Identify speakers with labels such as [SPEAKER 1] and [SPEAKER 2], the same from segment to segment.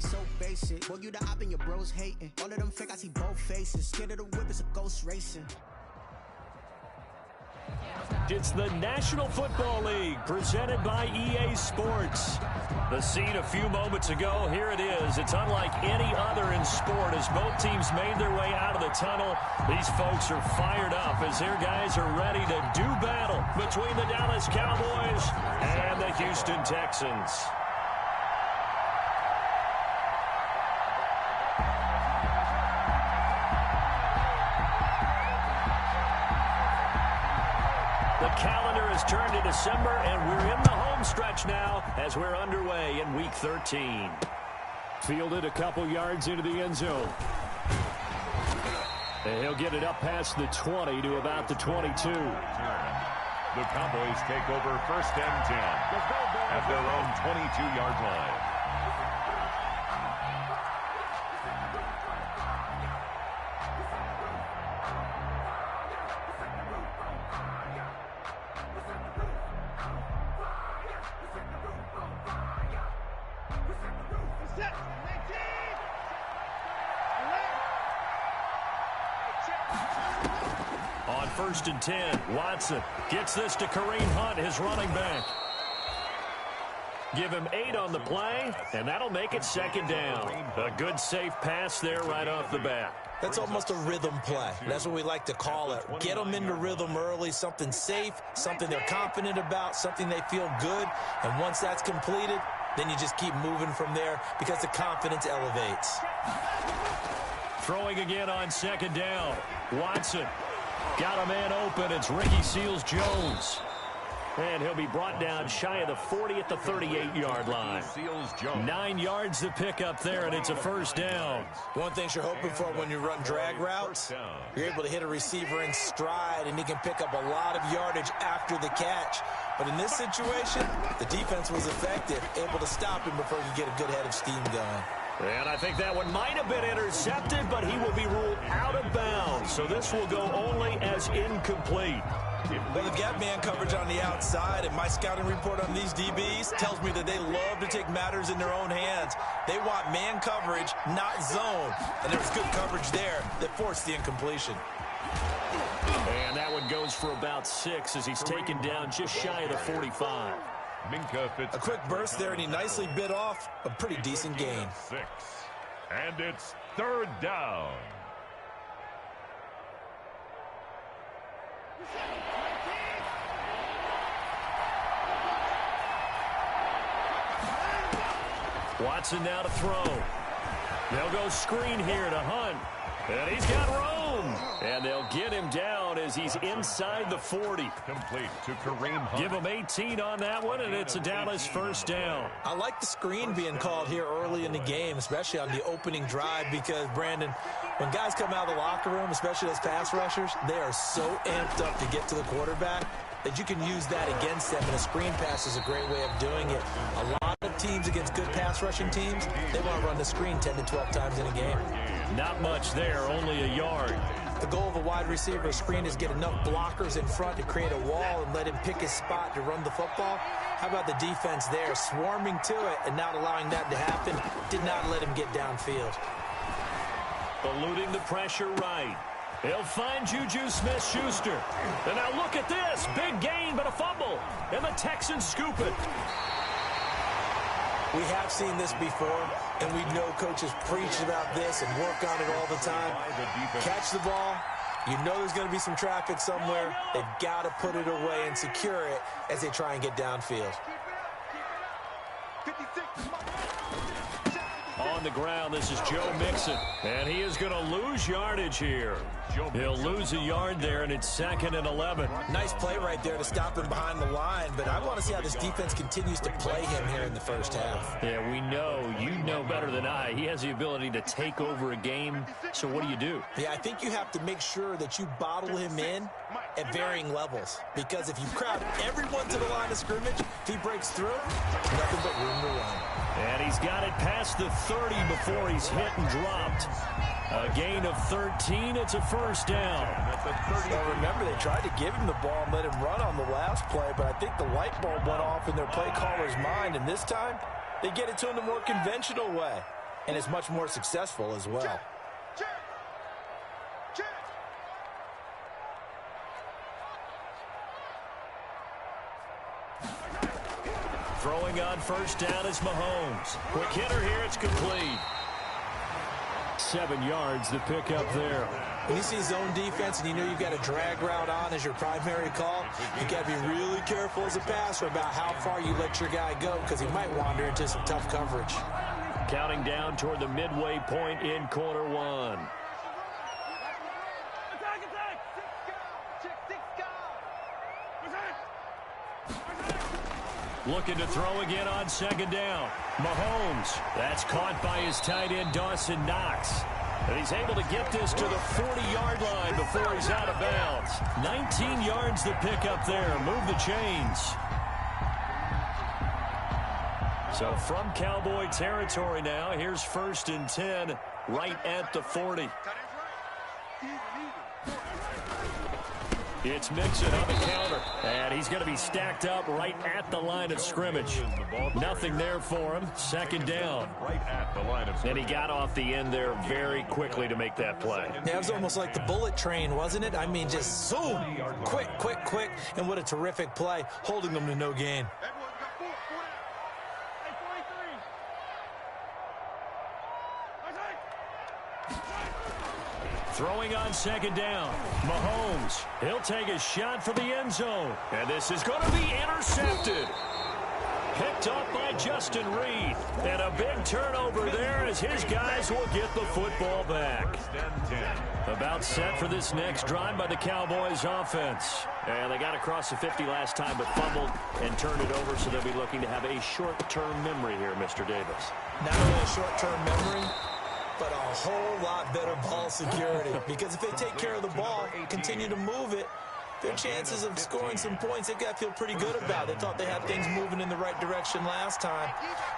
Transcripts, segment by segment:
[SPEAKER 1] be so basic. Boy, you the op and your bros hating. All of them fake, I see both faces. Scared of the whip, it's a ghost racing.
[SPEAKER 2] It's the National Football League presented by EA Sports. The scene a few moments ago, here it is. It's unlike any other in sport as both teams made their way out of the tunnel. These folks are fired up as their guys are ready to do battle between the Dallas Cowboys and the Houston Texans. The calendar has turned to December, and we're in the home stretch now as we're underway in Week 13. Fielded a couple yards into the end zone. And he'll get it up past the 20 to about the 22.
[SPEAKER 3] The Cowboys take over 1st and 10 at their own 22-yard line.
[SPEAKER 2] On 1st and 10, Watson gets this to Kareem Hunt, his running back. Give him 8 on the play, and that'll make it 2nd down. A good, safe pass there right off the bat.
[SPEAKER 4] That's almost a rhythm play. That's what we like to call it. Get them into rhythm early, something safe, something they're confident about, something they feel good. And once that's completed, then you just keep moving from there because the confidence elevates.
[SPEAKER 2] Throwing again on 2nd down. Watson got a man open. It's Ricky Seals-Jones. And he'll be brought down shy of the 40 at the 38-yard line. 9 yards to pick up there, and it's a 1st down.
[SPEAKER 4] One thing you're hoping for when you run drag routes, you're able to hit a receiver in stride, and he can pick up a lot of yardage after the catch. But in this situation, the defense was effective, able to stop him before he could get a good head of steam going.
[SPEAKER 2] And I think that one might have been intercepted, but he will be ruled out of bounds. So this will go only as incomplete.
[SPEAKER 4] Well, they've got man coverage on the outside, and my scouting report on these DBs tells me that they love to take matters in their own hands. They want man coverage, not zone. And there was good coverage there that forced the incompletion.
[SPEAKER 2] And that one goes for about 6 as he's taken down just shy of the 45.
[SPEAKER 4] A quick burst there, and he nicely bit off a pretty decent gain.
[SPEAKER 3] 6. And it's 3rd down.
[SPEAKER 2] Watson now to throw. They'll go screen here to Hunt. And he's got room. And they'll get him down as he's inside the 40.
[SPEAKER 3] Complete to Kareem Hunt.
[SPEAKER 2] Give him 18 on that one, and it's a Dallas 1st down.
[SPEAKER 4] I like the screen being called here early in the game, especially on the opening drive, because, Brandon, when guys come out of the locker room, especially those pass rushers, they are so amped up to get to the quarterback that you can use that against them, and a screen pass is a great way of doing it. A lot of teams against good pass rushing teams, they want to run the screen 10 to 12 times in a game.
[SPEAKER 2] Not much there, only a yard.
[SPEAKER 4] The goal of a wide receiver screen is get enough blockers in front to create a wall and let him pick his spot to run the football. How about the defense there, swarming to it and not allowing that to happen? Did not let him get downfield.
[SPEAKER 2] Eluding the pressure right. He'll find Juju Smith-Schuster. And now look at this. Big gain, but a fumble. And the Texans scoop it.
[SPEAKER 4] We have seen this before, and we know coaches preach about this and work on it all the time. Catch the ball. You know there's going to be some traffic somewhere. They've got to put it away and secure it as they try and get downfield.
[SPEAKER 2] On the ground, this is Joe Mixon. And he is going to lose yardage here. He'll lose a yard there, and it's 2nd and 11.
[SPEAKER 4] Nice play right there to stop him behind the line, but I want to see how this defense continues to play him here in the 1st half.
[SPEAKER 2] Yeah, we know. You know better than I. He has the ability to take over a game, so what do?
[SPEAKER 4] Yeah, I think you have to make sure that you bottle him in at varying levels, because if you crowd everyone to the line of scrimmage, if he breaks through, nothing but room to run.
[SPEAKER 2] And he's got it past the 30 before he's hit and dropped. A gain of 13. It's a 1st down.
[SPEAKER 4] Well, remember, they tried to give him the ball and let him run on the last play, but I think the light bulb went off in their play caller's mind, and this time they get it to him the more conventional way. and it's much more successful as well.
[SPEAKER 2] Throwing on first down is Mahomes. Quick hitter here, it's complete. 7 yards, the pickup there.
[SPEAKER 4] When you see zone defense and you know you've got a drag route on as your primary call, you got to be really careful as a passer about how far you let your guy go because he might wander into some tough coverage.
[SPEAKER 2] Counting down toward the midway point in quarter one. Looking to throw again on second down. Mahomes. That's caught by his tight end, Dawson Knox. And he's able to get this to the 40-yard line before he's out of bounds. 19 yards to pick up there. Move the chains. So from Cowboy territory now, here's 1st and 10 right at the 40. It's Mixon on the counter, and he's going to be stacked up right at the line of scrimmage. Nothing there for him. Second down.
[SPEAKER 3] Right at the line of scrimmage.
[SPEAKER 2] And he got off the end there very quickly to make that play.
[SPEAKER 4] Yeah, it was almost like the bullet train, wasn't it? I mean, just zoom, quick, quick, quick, and what a terrific play, holding them to no gain.
[SPEAKER 2] Throwing on second down. Mahomes. He'll take a shot for the end zone. And this is going to be intercepted. Picked up by Justin Reed. And a big turnover there as his guys will get the football back. About set for this next drive by the Cowboys offense. And they got across the 50 last time but fumbled and turned it over, so they'll be looking to have a short-term memory here, Mr. Davis.
[SPEAKER 4] Not only a short-term memory, but a whole lot better ball security. Because if they take care of the ball, continue to move it, their chances of scoring some points, they've got to feel pretty good about it. They thought they had things moving in the right direction last time.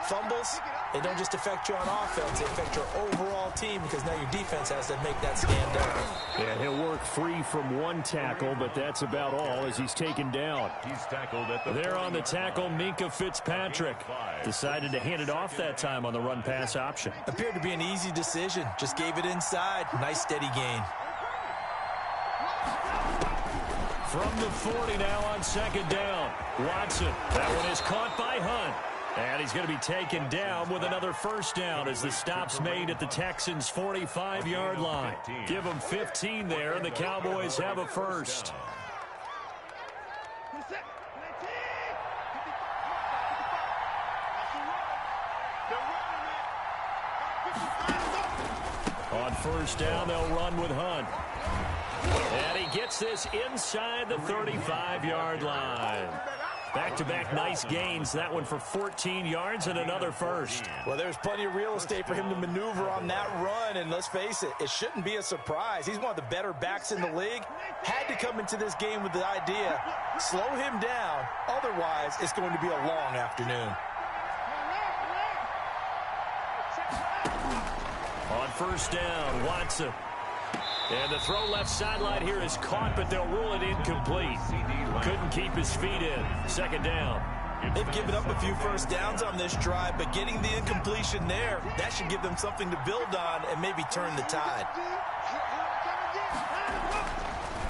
[SPEAKER 4] Fumbles, they don't just affect you on offense, they affect your overall team because now your defense has to make that stand up.
[SPEAKER 2] And he'll work free from one tackle, but that's about all as he's taken down.
[SPEAKER 3] He's tackled at the
[SPEAKER 2] there on the tackle, Minkah Fitzpatrick. Decided to hand it off that time on the run-pass option.
[SPEAKER 4] Appeared to be an easy decision. Just gave it inside. Nice steady gain.
[SPEAKER 2] From the 40 now on second down. Watson. That one is caught by Hunt. And he's going to be taken down with another first down as the stop's made at the Texans' 45-yard line. Give them 15 there, and the Cowboys have a first. On first down, they'll run with Hunt. And he gets this inside the 35-yard line. Back-to-back nice gains. That one for 14 yards and another first.
[SPEAKER 4] Well, there's plenty of real estate for him to maneuver on that run. And let's face it, it shouldn't be a surprise. He's one of the better backs in the league. Had to come into this game with the idea, slow him down. Otherwise, it's going to be a long afternoon.
[SPEAKER 2] On first down, Watson. And the throw left sideline here is caught, but they'll rule it incomplete. Couldn't keep his feet in. Second down.
[SPEAKER 4] They've given up a few first downs on this drive, but getting the incompletion there, that should give them something to build on and maybe turn the tide.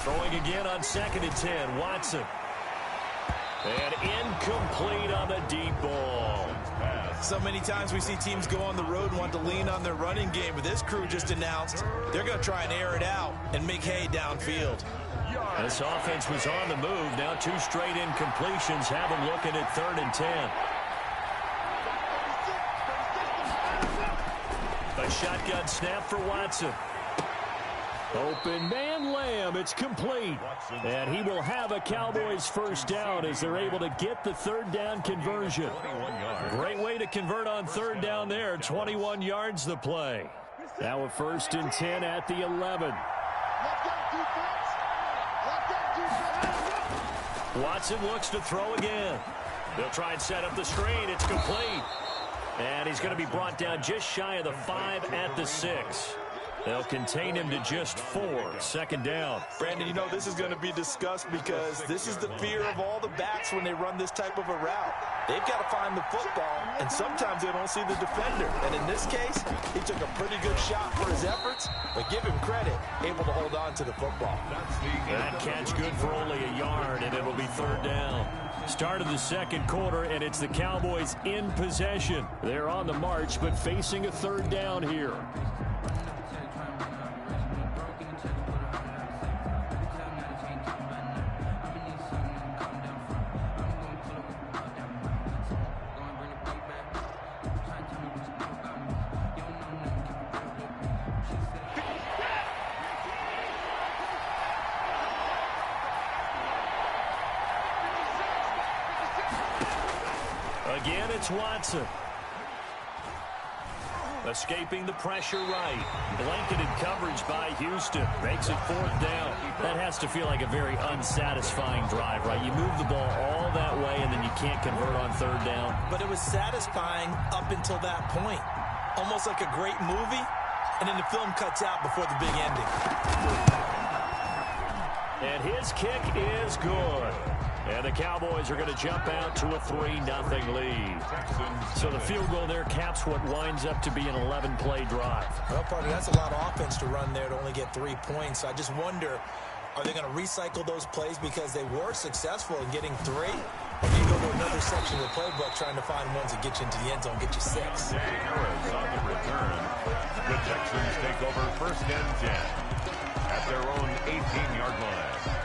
[SPEAKER 2] Throwing again on second and 10, Watson. And incomplete on the deep ball.
[SPEAKER 4] So many times we see teams go on the road and want to lean on their running game, but this crew just announced they're going to try and air it out and make hay downfield.
[SPEAKER 2] This offense was on the move. Now 2 straight incompletions have them looking at 3rd and 10. A shotgun snap for Watson. Open man, Lamb. It's complete. And he will have a Cowboys first down as they're able to get the 3rd down conversion. Great way to convert on 3rd down there. 21 yards the play. Now a 1st and 10 at the 11. Watson looks to throw again. They'll try and set up the screen. It's complete. And he's going to be brought down just shy of the 5 at the 6. They'll contain him to just 4. Second down.
[SPEAKER 4] Brandon, you know, this is going to be discussed because this is the fear of all the backs when they run this type of a route. They've got to find the football, and sometimes they don't see the defender. And in this case, he took a pretty good shot for his efforts, but give him credit, able to hold on to the football.
[SPEAKER 2] That catch good for only a yard, and it'll be third down. Start of the second quarter, and it's the Cowboys in possession. They're on the march, but facing a third down here. Again, it's Watson. Escaping the pressure right. Blanketed coverage by Houston. Makes it fourth down. That has to feel like a very unsatisfying drive, right? You move the ball all that way, and then you can't convert on third down.
[SPEAKER 4] But it was satisfying up until that point. Almost like a great movie, and then the film cuts out before the big ending.
[SPEAKER 2] And his kick is good. And the Cowboys are going to jump out to a 3-0 lead. So the field goal there caps what winds up to be an 11-play drive.
[SPEAKER 4] Well, partner, that's a lot of offense to run there to only get 3 points. So I just wonder, are they going to recycle those plays because they were successful in getting 3? Or do you go to another section of the playbook trying to find ones that get you into the end zone, get you 6?
[SPEAKER 3] Harris on the return. The Texans take over first and 10 at their own 18-yard line.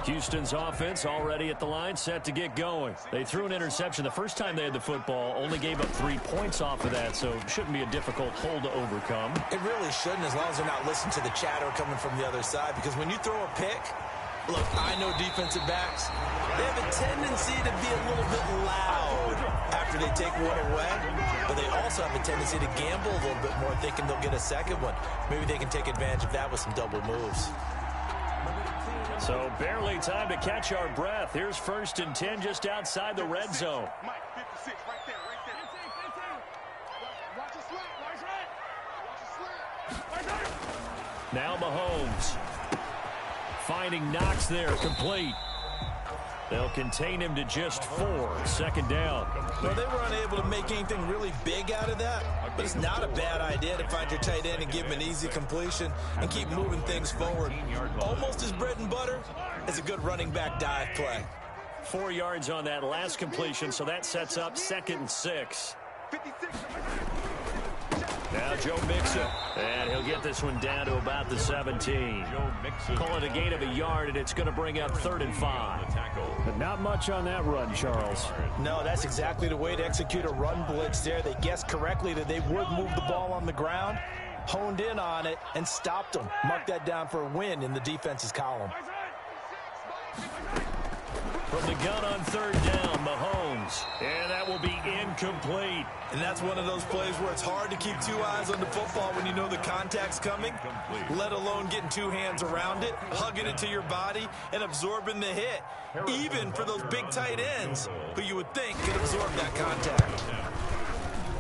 [SPEAKER 2] Houston's offense already at the line, set to get going. They threw an interception the first time they had the football, only gave up 3 points off of that, so it shouldn't be a difficult hole to overcome.
[SPEAKER 4] It really shouldn't, as long as they're not listening to the chatter coming from the other side, because when you throw a pick, look, I know defensive backs, they have a tendency to be a little bit loud after they take one away, but they also have a tendency to gamble a little bit more, thinking they'll get a second one. Maybe they can take advantage of that with some double moves.
[SPEAKER 2] So barely time to catch our breath. Here's first and 10 just outside the red zone.
[SPEAKER 5] Mike, 56, right there. Watch the slant.
[SPEAKER 2] Now Mahomes. Finding Knox there, complete. They'll contain him to just 4. Second down.
[SPEAKER 4] Well, they were unable to make anything really big out of that, but it's not a bad idea to find your tight end and give him an easy completion and keep moving things forward. Almost as bread and butter as a good running back dive play.
[SPEAKER 2] 4 yards on that last completion, so that sets up 2nd and 6.
[SPEAKER 5] 56.
[SPEAKER 2] Now Joe Mixon, and he'll get this one down to about the 17. Call it a gain of a yard, and it's going to bring up 3rd and 5. But not much on that run, Charles.
[SPEAKER 4] No, that's exactly the way to execute a run blitz there. They guessed correctly that they would move the ball on the ground, honed in on it, and stopped them. Mark that down for a win in the defense's column.
[SPEAKER 2] From the gun on 3rd down, Mahomes. And that will be incomplete.
[SPEAKER 4] And that's one of those plays where it's hard to keep 2 eyes on the football when you know the contact's coming, let alone getting 2 hands around it, hugging it to your body, and absorbing the hit, even for those big tight ends who you would think could absorb that contact.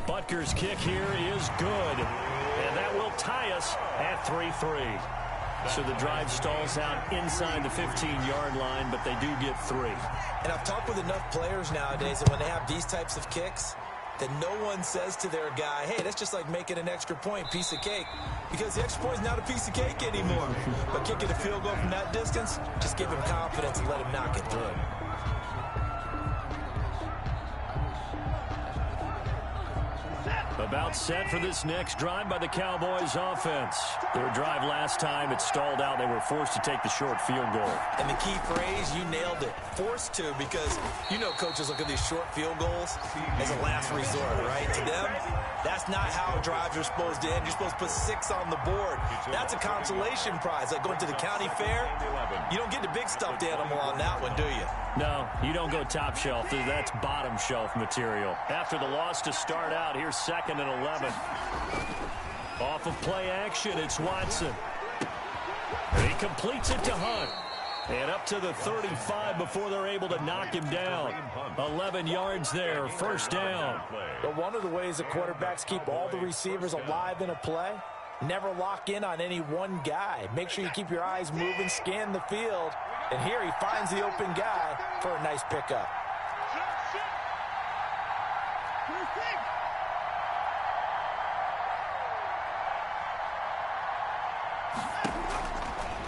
[SPEAKER 2] Butker's kick here is good. And that will tie us at 3-3. So the drive stalls out inside the 15-yard line, but they do get 3.
[SPEAKER 4] And I've talked with enough players nowadays that when they have these types of kicks, that no one says to their guy, hey, that's just like making an extra point, piece of cake. Because the extra point is not a piece of cake anymore. But kicking a field goal from that distance, just give him confidence and let him knock it through.
[SPEAKER 2] About set for this next drive by the Cowboys offense. Their drive last time, it stalled out. They were forced to take the short field goal.
[SPEAKER 4] And the key phrase, you nailed it. Forced to, because you know coaches look at these short field goals as a last resort, right? To them, that's not how drives are supposed to end. You're supposed to put 6 on the board. That's a consolation prize. Like going to the county fair, you don't get the big stuffed animal on that one, do you?
[SPEAKER 2] No, you don't go top shelf. That's bottom shelf material. After the loss to start out, here's 2nd and 11. Off of play action, it's Watson. He completes it to Hunt. And up to the 35 before they're able to knock him down. 11 yards there, first down.
[SPEAKER 4] But one of the ways the quarterbacks keep all the receivers alive in a play, never lock in on any one guy. Make sure you keep your eyes moving, scan the field. And here he finds the open guy for a nice pickup.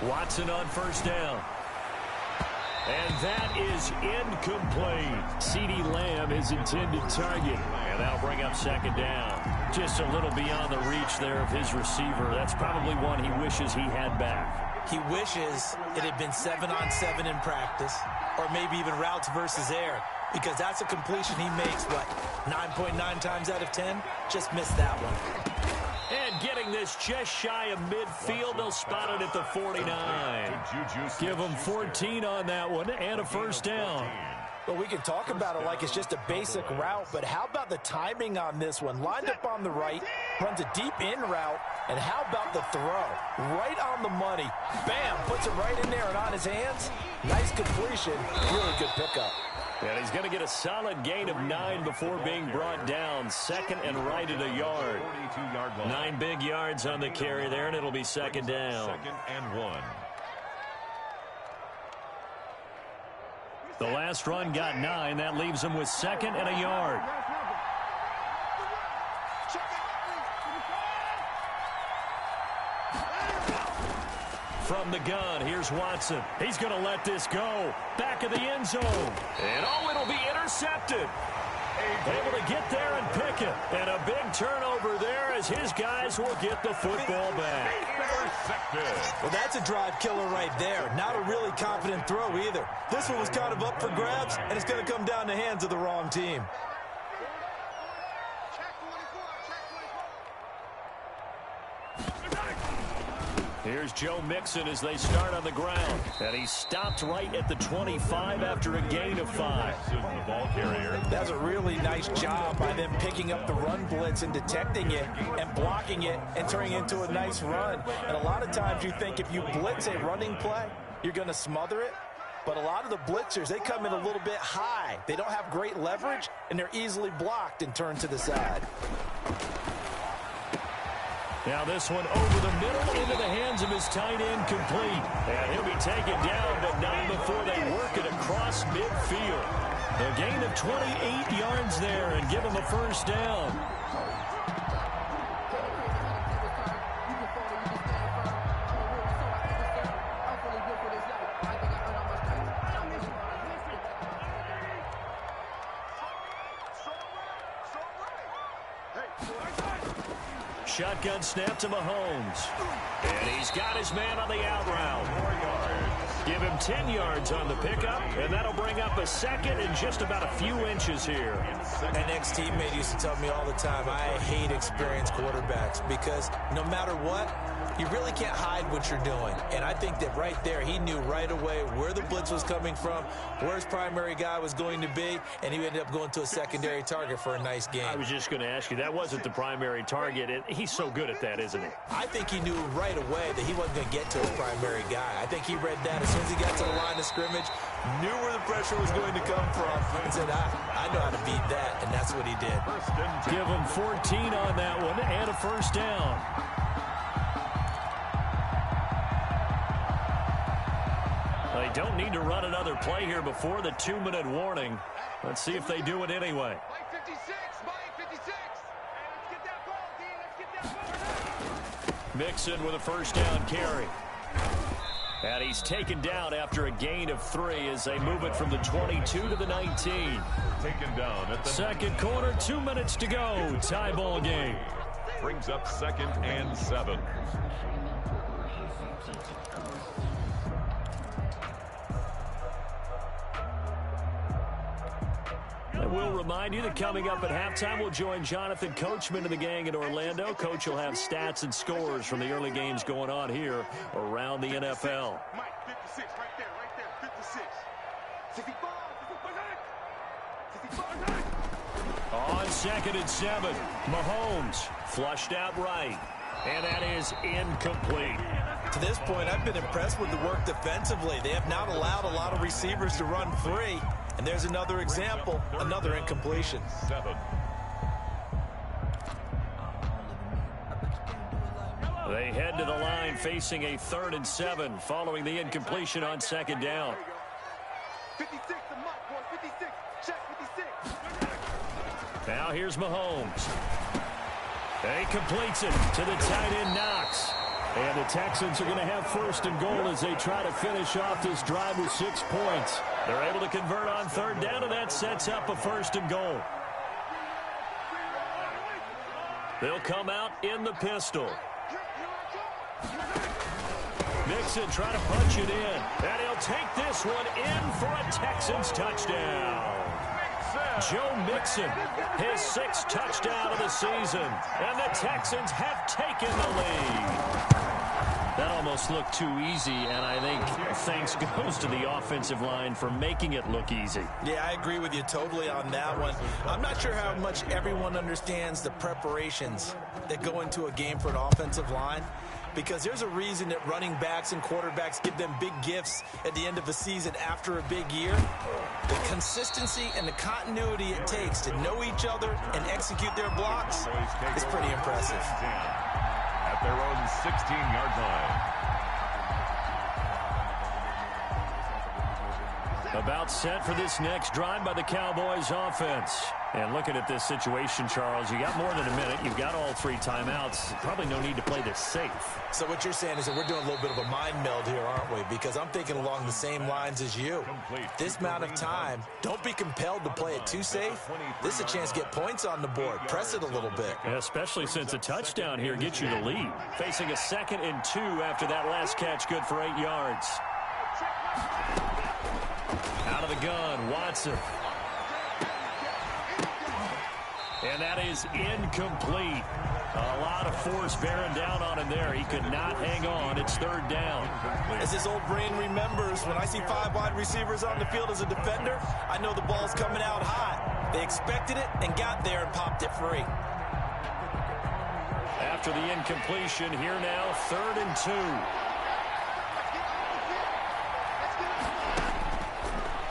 [SPEAKER 2] Watson on first down. And that is incomplete. CeeDee Lamb, his intended target. And that'll bring up second down. Just a little beyond the reach there of his receiver. That's probably one he wishes he had back.
[SPEAKER 4] He wishes it had been 7-on-7 in practice, or maybe even routes versus air, because that's a completion he makes, what, 9.9 times out of 10? Just missed that one.
[SPEAKER 2] And getting this just shy of midfield, they'll spot it at the 49. Give them 14 on that one and a first down.
[SPEAKER 4] Well, we can talk about it like it's just a basic route, but how about the timing on this one? Lined up on the right, runs a deep in route, and how about the throw? Right on the money. Bam, puts it right in there and on his hands. Nice completion, really good pickup.
[SPEAKER 2] And he's going to get a solid gain of 9 before being brought down. Second and right at a yard. 9 big yards on the carry there, and it'll be second down.
[SPEAKER 3] Second and 1.
[SPEAKER 2] The last run got 9. That leaves him with second and a yard. From the gun, here's Watson. He's going to let this go. Back of the end zone. And oh, it'll be intercepted. Able to get there and pick it. And a big turnover there as his guys will get the football back.
[SPEAKER 4] Well, that's a drive killer right there. Not a really confident throw either. This one was kind of up for grabs, and it's going to come down the hands of the wrong team.
[SPEAKER 2] Here's Joe Mixon as they start on the ground. And he stopped right at the 25 after a gain of 5.
[SPEAKER 3] The ball carrier.
[SPEAKER 4] That's a really nice job by them picking up the run blitz and detecting it and blocking it and turning it into a nice run. And a lot of times you think if you blitz a running play, you're going to smother it. But a lot of the blitzers, they come in a little bit high. They don't have great leverage, and they're easily blocked and turned to the side.
[SPEAKER 2] Now this one over the middle into the hands of his tight end, complete. And he'll be taken down, but not before they work it across midfield. A gain of 28 yards there and give him a first down. Shotgun snap to Mahomes. And he's got his man on the out route. 4 yards. Give him 10 yards on the pickup, and that'll bring up a second and just about a few inches here.
[SPEAKER 4] An ex-teammate used to tell me all the time, I hate experienced quarterbacks because no matter what, you really can't hide what you're doing. And I think that right there, he knew right away where the blitz was coming from, where his primary guy was going to be, and he ended up going to a secondary target for a nice game.
[SPEAKER 2] I was just going to ask you, that wasn't the primary target, and he's so good at that, isn't he?
[SPEAKER 4] I think he knew right away that he wasn't going to get to his primary guy. I think he read that as soon as he got to the line of scrimmage, knew where the pressure was going to come from, and said, I know how to beat that, and that's what he did.
[SPEAKER 2] Give him 14 on that one and a first down. They don't need to run another play here before the 2-minute warning. Let's see if they do it anyway.
[SPEAKER 5] Mike 56, Mike 56. Hey, let's get that ball, D. Let's get that ball.
[SPEAKER 2] Mixon with a first down carry. And he's taken down after a gain of 3 as they move it from the 22 to the 19.
[SPEAKER 3] Taken down at the
[SPEAKER 2] second quarter, 2 minutes to go. Tie ball game.
[SPEAKER 3] Brings up second and 7.
[SPEAKER 2] And we'll remind you that coming up at halftime, we'll join Jonathan Coachman and the gang in Orlando. Coach will have stats and scores from the early games going on here around the NFL.
[SPEAKER 5] Mike 56, right there, 56. 65, 65.
[SPEAKER 2] On second and 7, Mahomes flushed out right. And that is incomplete.
[SPEAKER 4] To this point, I've been impressed with the work defensively. They have not allowed a lot of receivers to run free. And there's another example, another incompletion.
[SPEAKER 3] 7.
[SPEAKER 2] They head to the line facing a 3rd and 7 following the incompletion on 2nd down.
[SPEAKER 5] 56, the mark, boy, 56. Check 56.
[SPEAKER 2] Now here's Mahomes. He completes it to the tight end Knox. And the Texans are going to have 1st and goal as they try to finish off this drive with 6 points. They're able to convert on 3rd down, and that sets up a 1st and goal. They'll come out in the pistol. Mixon trying to punch it in. And he'll take this one in for a Texans touchdown. Joe Mixon, his 6th touchdown of the season. And the Texans have taken the lead. That almost looked too easy, and I think thanks goes to the offensive line for making it look easy.
[SPEAKER 4] Yeah, I agree with you totally on that one. I'm not sure how much everyone understands the preparations that go into a game for an offensive line, because there's a reason that running backs and quarterbacks give them big gifts at the end of a season after a big year. The consistency and the continuity it takes to know each other and execute their blocks is pretty impressive.
[SPEAKER 3] At their own 16-yard line.
[SPEAKER 2] About set for this next drive by the Cowboys offense. And looking at this situation, Charles, you got more than a minute. You've got all 3 timeouts. Probably no need to play this safe.
[SPEAKER 4] So what you're saying is that we're doing a little bit of a mind meld here, aren't we? Because I'm thinking along the same lines as you. This amount of time, don't be compelled to play it too safe. This is a chance to get points on the board. Press it a little bit.
[SPEAKER 2] Yeah, especially since a touchdown here gets you the lead. Facing a 2nd and 2 after that last catch, good for 8 yards. Out of the gun, Watson. And that is incomplete. A lot of force bearing down on him there. He could not hang on. It's 3rd down.
[SPEAKER 4] As his old brain remembers, when I see 5 wide receivers on the field as a defender, I know the ball's coming out hot. They expected it and got there and popped it free.
[SPEAKER 2] After the incompletion, here now, 3rd and 2.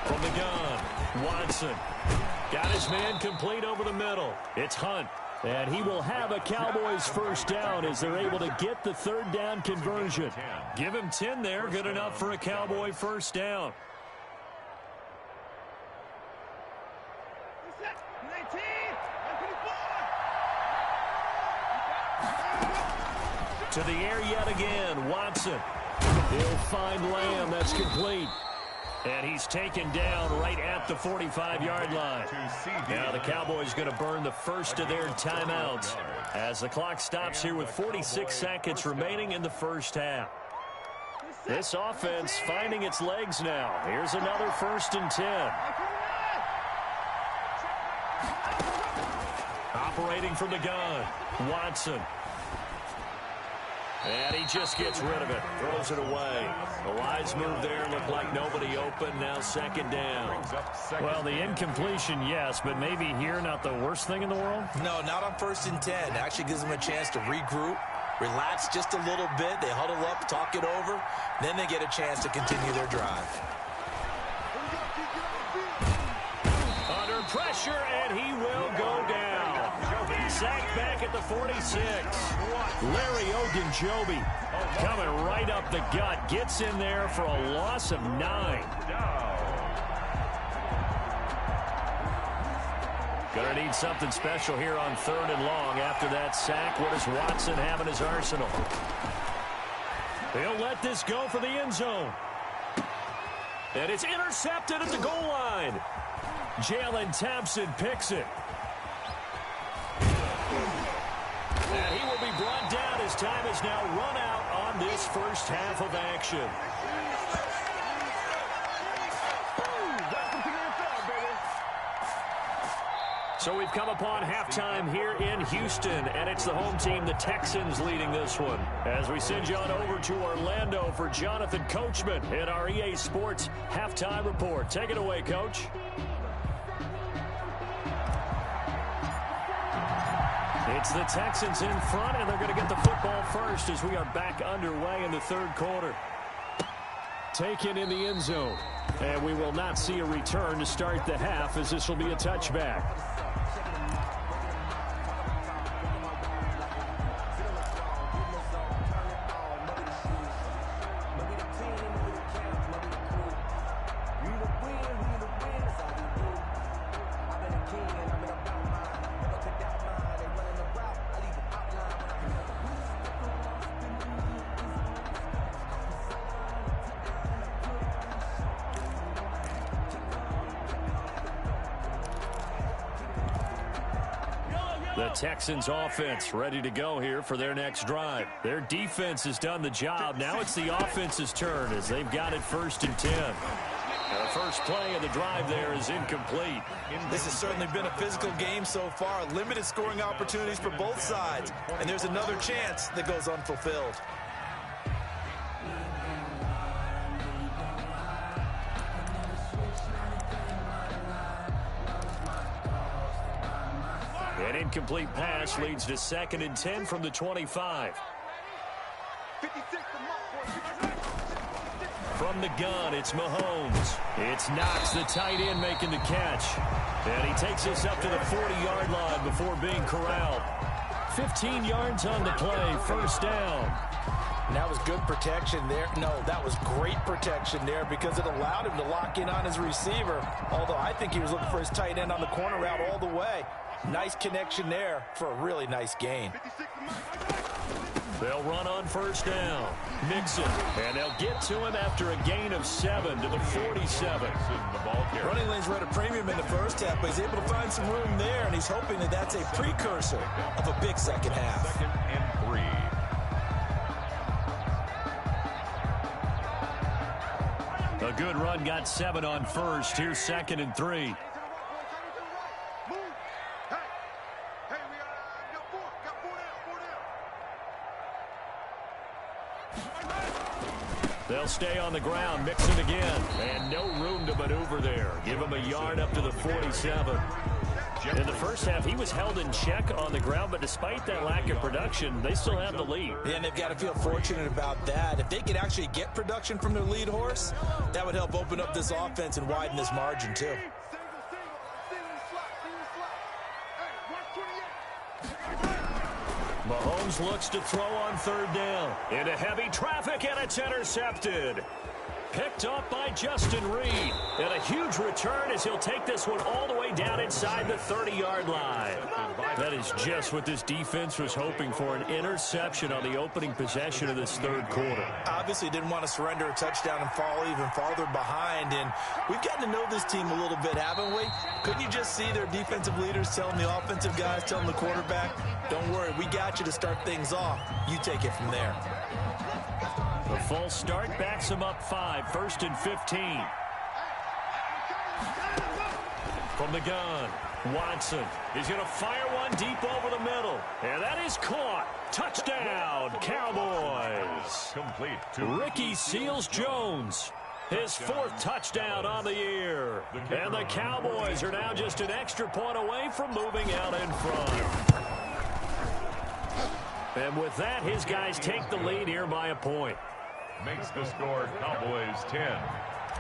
[SPEAKER 2] From the gun, Watson. Got his man complete over the middle. It's Hunt. And he will have a Cowboys 1st down as they're able to get the 3rd down conversion. Give him 10 there. Good enough for a Cowboy 1st down.
[SPEAKER 5] 19,
[SPEAKER 2] to the air yet again, Watson. He'll find Lamb. That's complete. And he's taken down right at the 45-yard line. Now the Cowboys going to burn the 1st of their timeouts as the clock stops here with 46 seconds remaining in the 1st half. This offense finding its legs now. Here's another 1st and 10. Operating from the gun, Watson. And he just gets rid of it, throws it away. A wise move there, looked like nobody open, now 2nd down. Well, the incompletion, yes, but maybe here not the worst thing in the world?
[SPEAKER 4] No, not on 1st and 10. Actually gives them a chance to regroup, relax just a little bit. They huddle up, talk it over, then they get a chance to continue their drive.
[SPEAKER 2] Under pressure, and he will go down. Sacked back at the 46. Larry Ogunjobi coming right up the gut. Gets in there for a loss of 9. Gonna need something special here on 3rd and long. After that sack, what does Watson have in his arsenal? He'll let this go for the end zone. And it's intercepted at the goal line. Jalen Thompson picks it. And he will be brought down as time is now run out on this 1st half of action. So we've come upon halftime here in Houston, and it's the home team, the Texans, leading this one. As we send you on over to Orlando for Jonathan Coachman in our EA Sports Halftime Report. Take it away, Coach. It's the Texans in front, and they're going to get the football first as we are back underway in the third quarter. Taken in the end zone. And we will not see a return to start the half, as this will be a touchback. The Texans offense ready to go here for their next drive. Their defense has done the job. Now it's the offense's turn as they've got it 1st and 10. The first play of the drive there is incomplete.
[SPEAKER 4] This has certainly been a physical game so far. Limited scoring opportunities for both sides. And there's another chance that goes unfulfilled.
[SPEAKER 2] An incomplete pass leads to 2nd and 10 from the 25. From the gun, it's Mahomes. It's Knox, the tight end, making the catch. And he takes us up to the 40-yard line before being corralled. 15 yards on the play, first down.
[SPEAKER 4] And that was good protection there. No, that was great protection there because it allowed him to lock in on his receiver. Although I think he was looking for his tight end on the corner route all the way. Nice connection there for a really nice gain.
[SPEAKER 2] They'll run on first down. Mixon, and they'll get to him after a gain of 7 to the 47.
[SPEAKER 4] Running lanes were at a premium in the first half, but he's able to find some room there, and he's hoping that that's a precursor of a big second half.
[SPEAKER 3] 2nd and 3.
[SPEAKER 2] A good run got 7 on first. Here's 2nd and 3. They'll stay on the ground, Mixon again, and no room to maneuver there. Give him a yard up to the 47. In the first half, he was held in check on the ground, but despite that lack of production, they still have the lead.
[SPEAKER 4] Yeah, and they've got to feel fortunate about that. If they could actually get production from their lead horse, that would help open up this offense and widen this margin, too.
[SPEAKER 2] Mahomes looks to throw on 3rd down. Into heavy traffic, and it's intercepted. Picked up by Justin Reed. And a huge return as he'll take this one all the way down inside the 30-yard line. That is just what this defense was hoping for, an interception on the opening possession of this third quarter.
[SPEAKER 4] Obviously didn't want to surrender a touchdown and fall even farther behind. And we've gotten to know this team a little bit, haven't we? Couldn't you just see their defensive leaders telling the offensive guys, telling the quarterback, don't worry, we got you to start things off. You take it from there.
[SPEAKER 2] The false start backs him up 5, 1st and 15. From the gun, Watson is going to fire one deep over the middle. And that is caught. Touchdown, Cowboys.
[SPEAKER 3] Complete to
[SPEAKER 2] Ricky Seals-Jones. His 4th touchdown on the year. And the Cowboys are now just an extra point away from moving out in front. And with that, his guys take the lead here by a point.
[SPEAKER 3] makes the score Cowboys 10,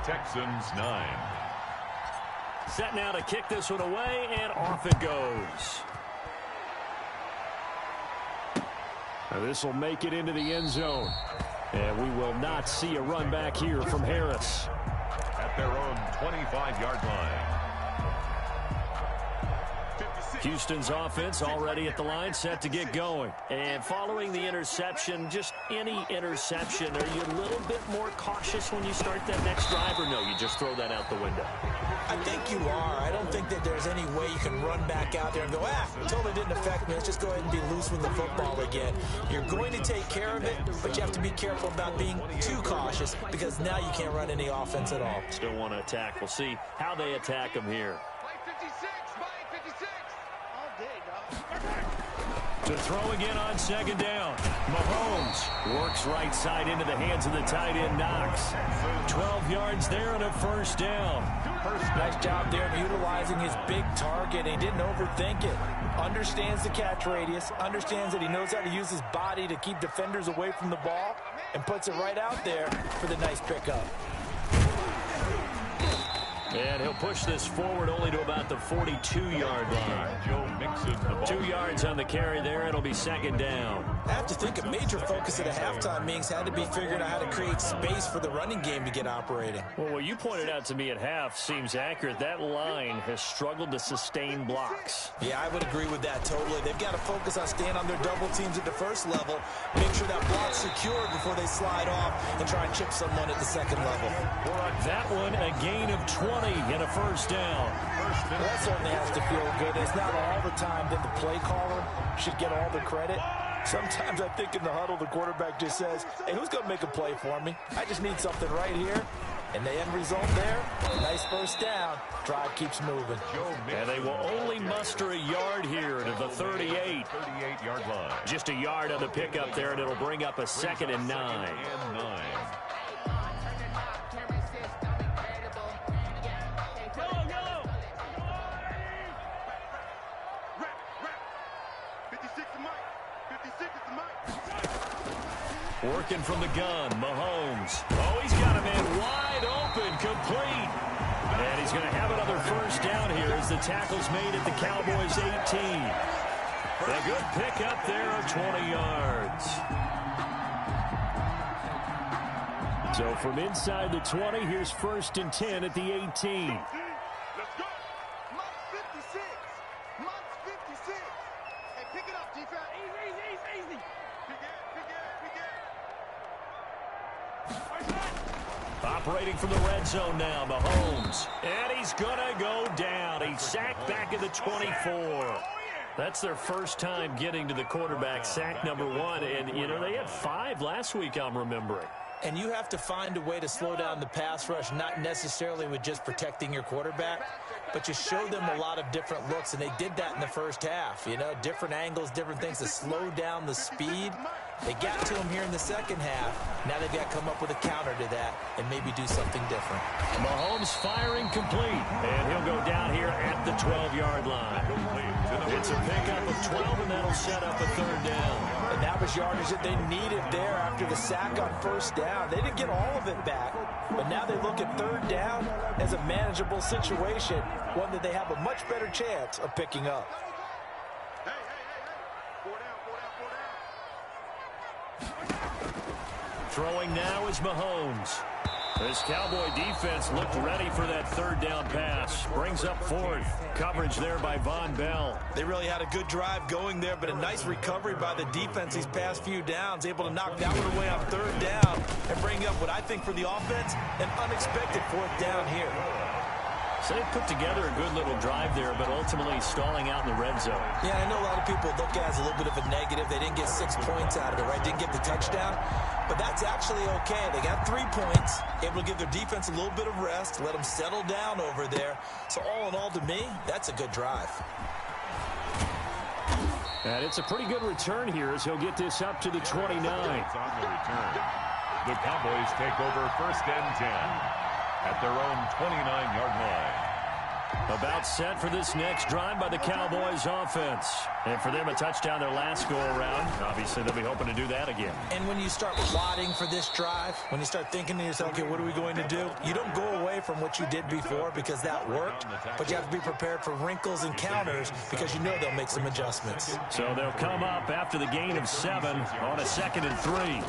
[SPEAKER 3] Texans 9.
[SPEAKER 2] Set now to kick this one away, and off it goes. This will make it into the end zone. And we will not see a run back here from Harris.
[SPEAKER 3] At their own 25-yard line.
[SPEAKER 2] Houston's offense already at the line, set to get going. And following the interception, just any interception, are you a little bit more cautious when you start that next drive, or no, you just throw that out the window?
[SPEAKER 4] I think you are. I don't think that there's any way you can run back out there and go, totally didn't affect me. Let's just go ahead and be loose with the football again. You're going to take care of it, but you have to be careful about being too cautious because now you can't run any offense at all.
[SPEAKER 2] Still want to attack. We'll see how they attack them here. To throw again on second down. Mahomes works right side into the hands of the tight end Knox. 12 yards there and a first down.
[SPEAKER 4] Nice job there of utilizing his big target. He didn't overthink it. Understands the catch radius. Understands that he knows how to use his body to keep defenders away from the ball. And puts it right out there for the nice pickup.
[SPEAKER 2] And he'll push this forward only to about the 42-yard line.
[SPEAKER 3] Joe mixes the ball.
[SPEAKER 2] 2 yards on the carry there. It'll be second down.
[SPEAKER 4] I have to think a major focus at a halftime meetings had to be figuring out how to create space for the running game to get operating.
[SPEAKER 2] Well, what you pointed out to me at half seems accurate. That line has struggled to sustain blocks.
[SPEAKER 4] Yeah, I would agree with that totally. They've got to focus on staying on their double teams at the first level, make sure that block's secured before they slide off and try and chip someone at the second level.
[SPEAKER 2] That one, a gain of 20 and a first down.
[SPEAKER 4] Well, that certainly has to feel good. It's not all the time that the play caller should get all the credit. Sometimes I think in the huddle, the quarterback just says, hey, who's going to make a play for me? I just need something right here. And the end result there, nice first down. Drive keeps moving.
[SPEAKER 2] And they will only muster a yard here to the 38.
[SPEAKER 3] 38-yard line.
[SPEAKER 2] Just a yard on the pickup there, and it'll bring up a second and 9.
[SPEAKER 3] And 9.
[SPEAKER 2] Working from the gun, Mahomes. Oh, he's got a man wide open, complete. And he's going to have another first down here as the tackle's made at the Cowboys' 18. A good pickup there of 20 yards. So from inside the 20, here's first and 10 at the 18.
[SPEAKER 5] Let's go. Mike 56. Mike's 56. Hey, pick it up, defense. Easy. Pick it.
[SPEAKER 2] Operating from the red zone now, Mahomes. And he's going to go down. He's sacked back at the 24. That's their first time getting to the quarterback, sack number 1. And, you know, they had 5 last week, I'm remembering.
[SPEAKER 4] And you have to find a way to slow down the pass rush, not necessarily with just protecting your quarterback, but you show them a lot of different looks, and they did that in the first half. You know, different angles, different things to slow down the speed. They got to him here in the second half. Now they've got to come up with a counter to that and maybe do something different.
[SPEAKER 2] Mahomes firing complete, and he'll go down here at the 12-yard line. It's a pickup of 12, and that'll set up a third down.
[SPEAKER 4] And that was yardage that they needed there after the sack on first down. They didn't get all of it back, but now they look at third down as a manageable situation, one that they have a much better chance of picking up.
[SPEAKER 5] Hey. 4 down.
[SPEAKER 2] Throwing now is Mahomes. This Cowboy defense looked ready for that third down pass. Brings up fourth. Coverage there by Von Bell.
[SPEAKER 4] They really had a good drive going there, but a nice recovery by the defense these past few downs. Able to knock that one away on third down and bring up what I think for the offense, an unexpected fourth down here.
[SPEAKER 2] So they put together a good little drive there, but ultimately stalling out in the red zone.
[SPEAKER 4] Yeah, I know a lot of people look at it as a little bit of a negative. They didn't get 6 points out of it, right? Didn't get the touchdown. But that's actually okay. They got 3 points, able to give their defense a little bit of rest, let them settle down over there. So all in all, to me, that's a good drive.
[SPEAKER 2] And it's a pretty good return here as he'll get this up to the 29.
[SPEAKER 3] On the return. The Cowboys take over first and 10 at their own 29-yard line.
[SPEAKER 2] About set for this next drive by the Cowboys offense. And for them, a touchdown their last go-around. Obviously, they'll be hoping to do that again.
[SPEAKER 4] And when you start plotting for this drive, when you start thinking to yourself, okay, what are we going to do? You don't go away from what you did before because that worked, but you have to be prepared for wrinkles and counters because you know they'll make some adjustments.
[SPEAKER 2] So they'll come up after the gain of 7 on a 2nd and 3.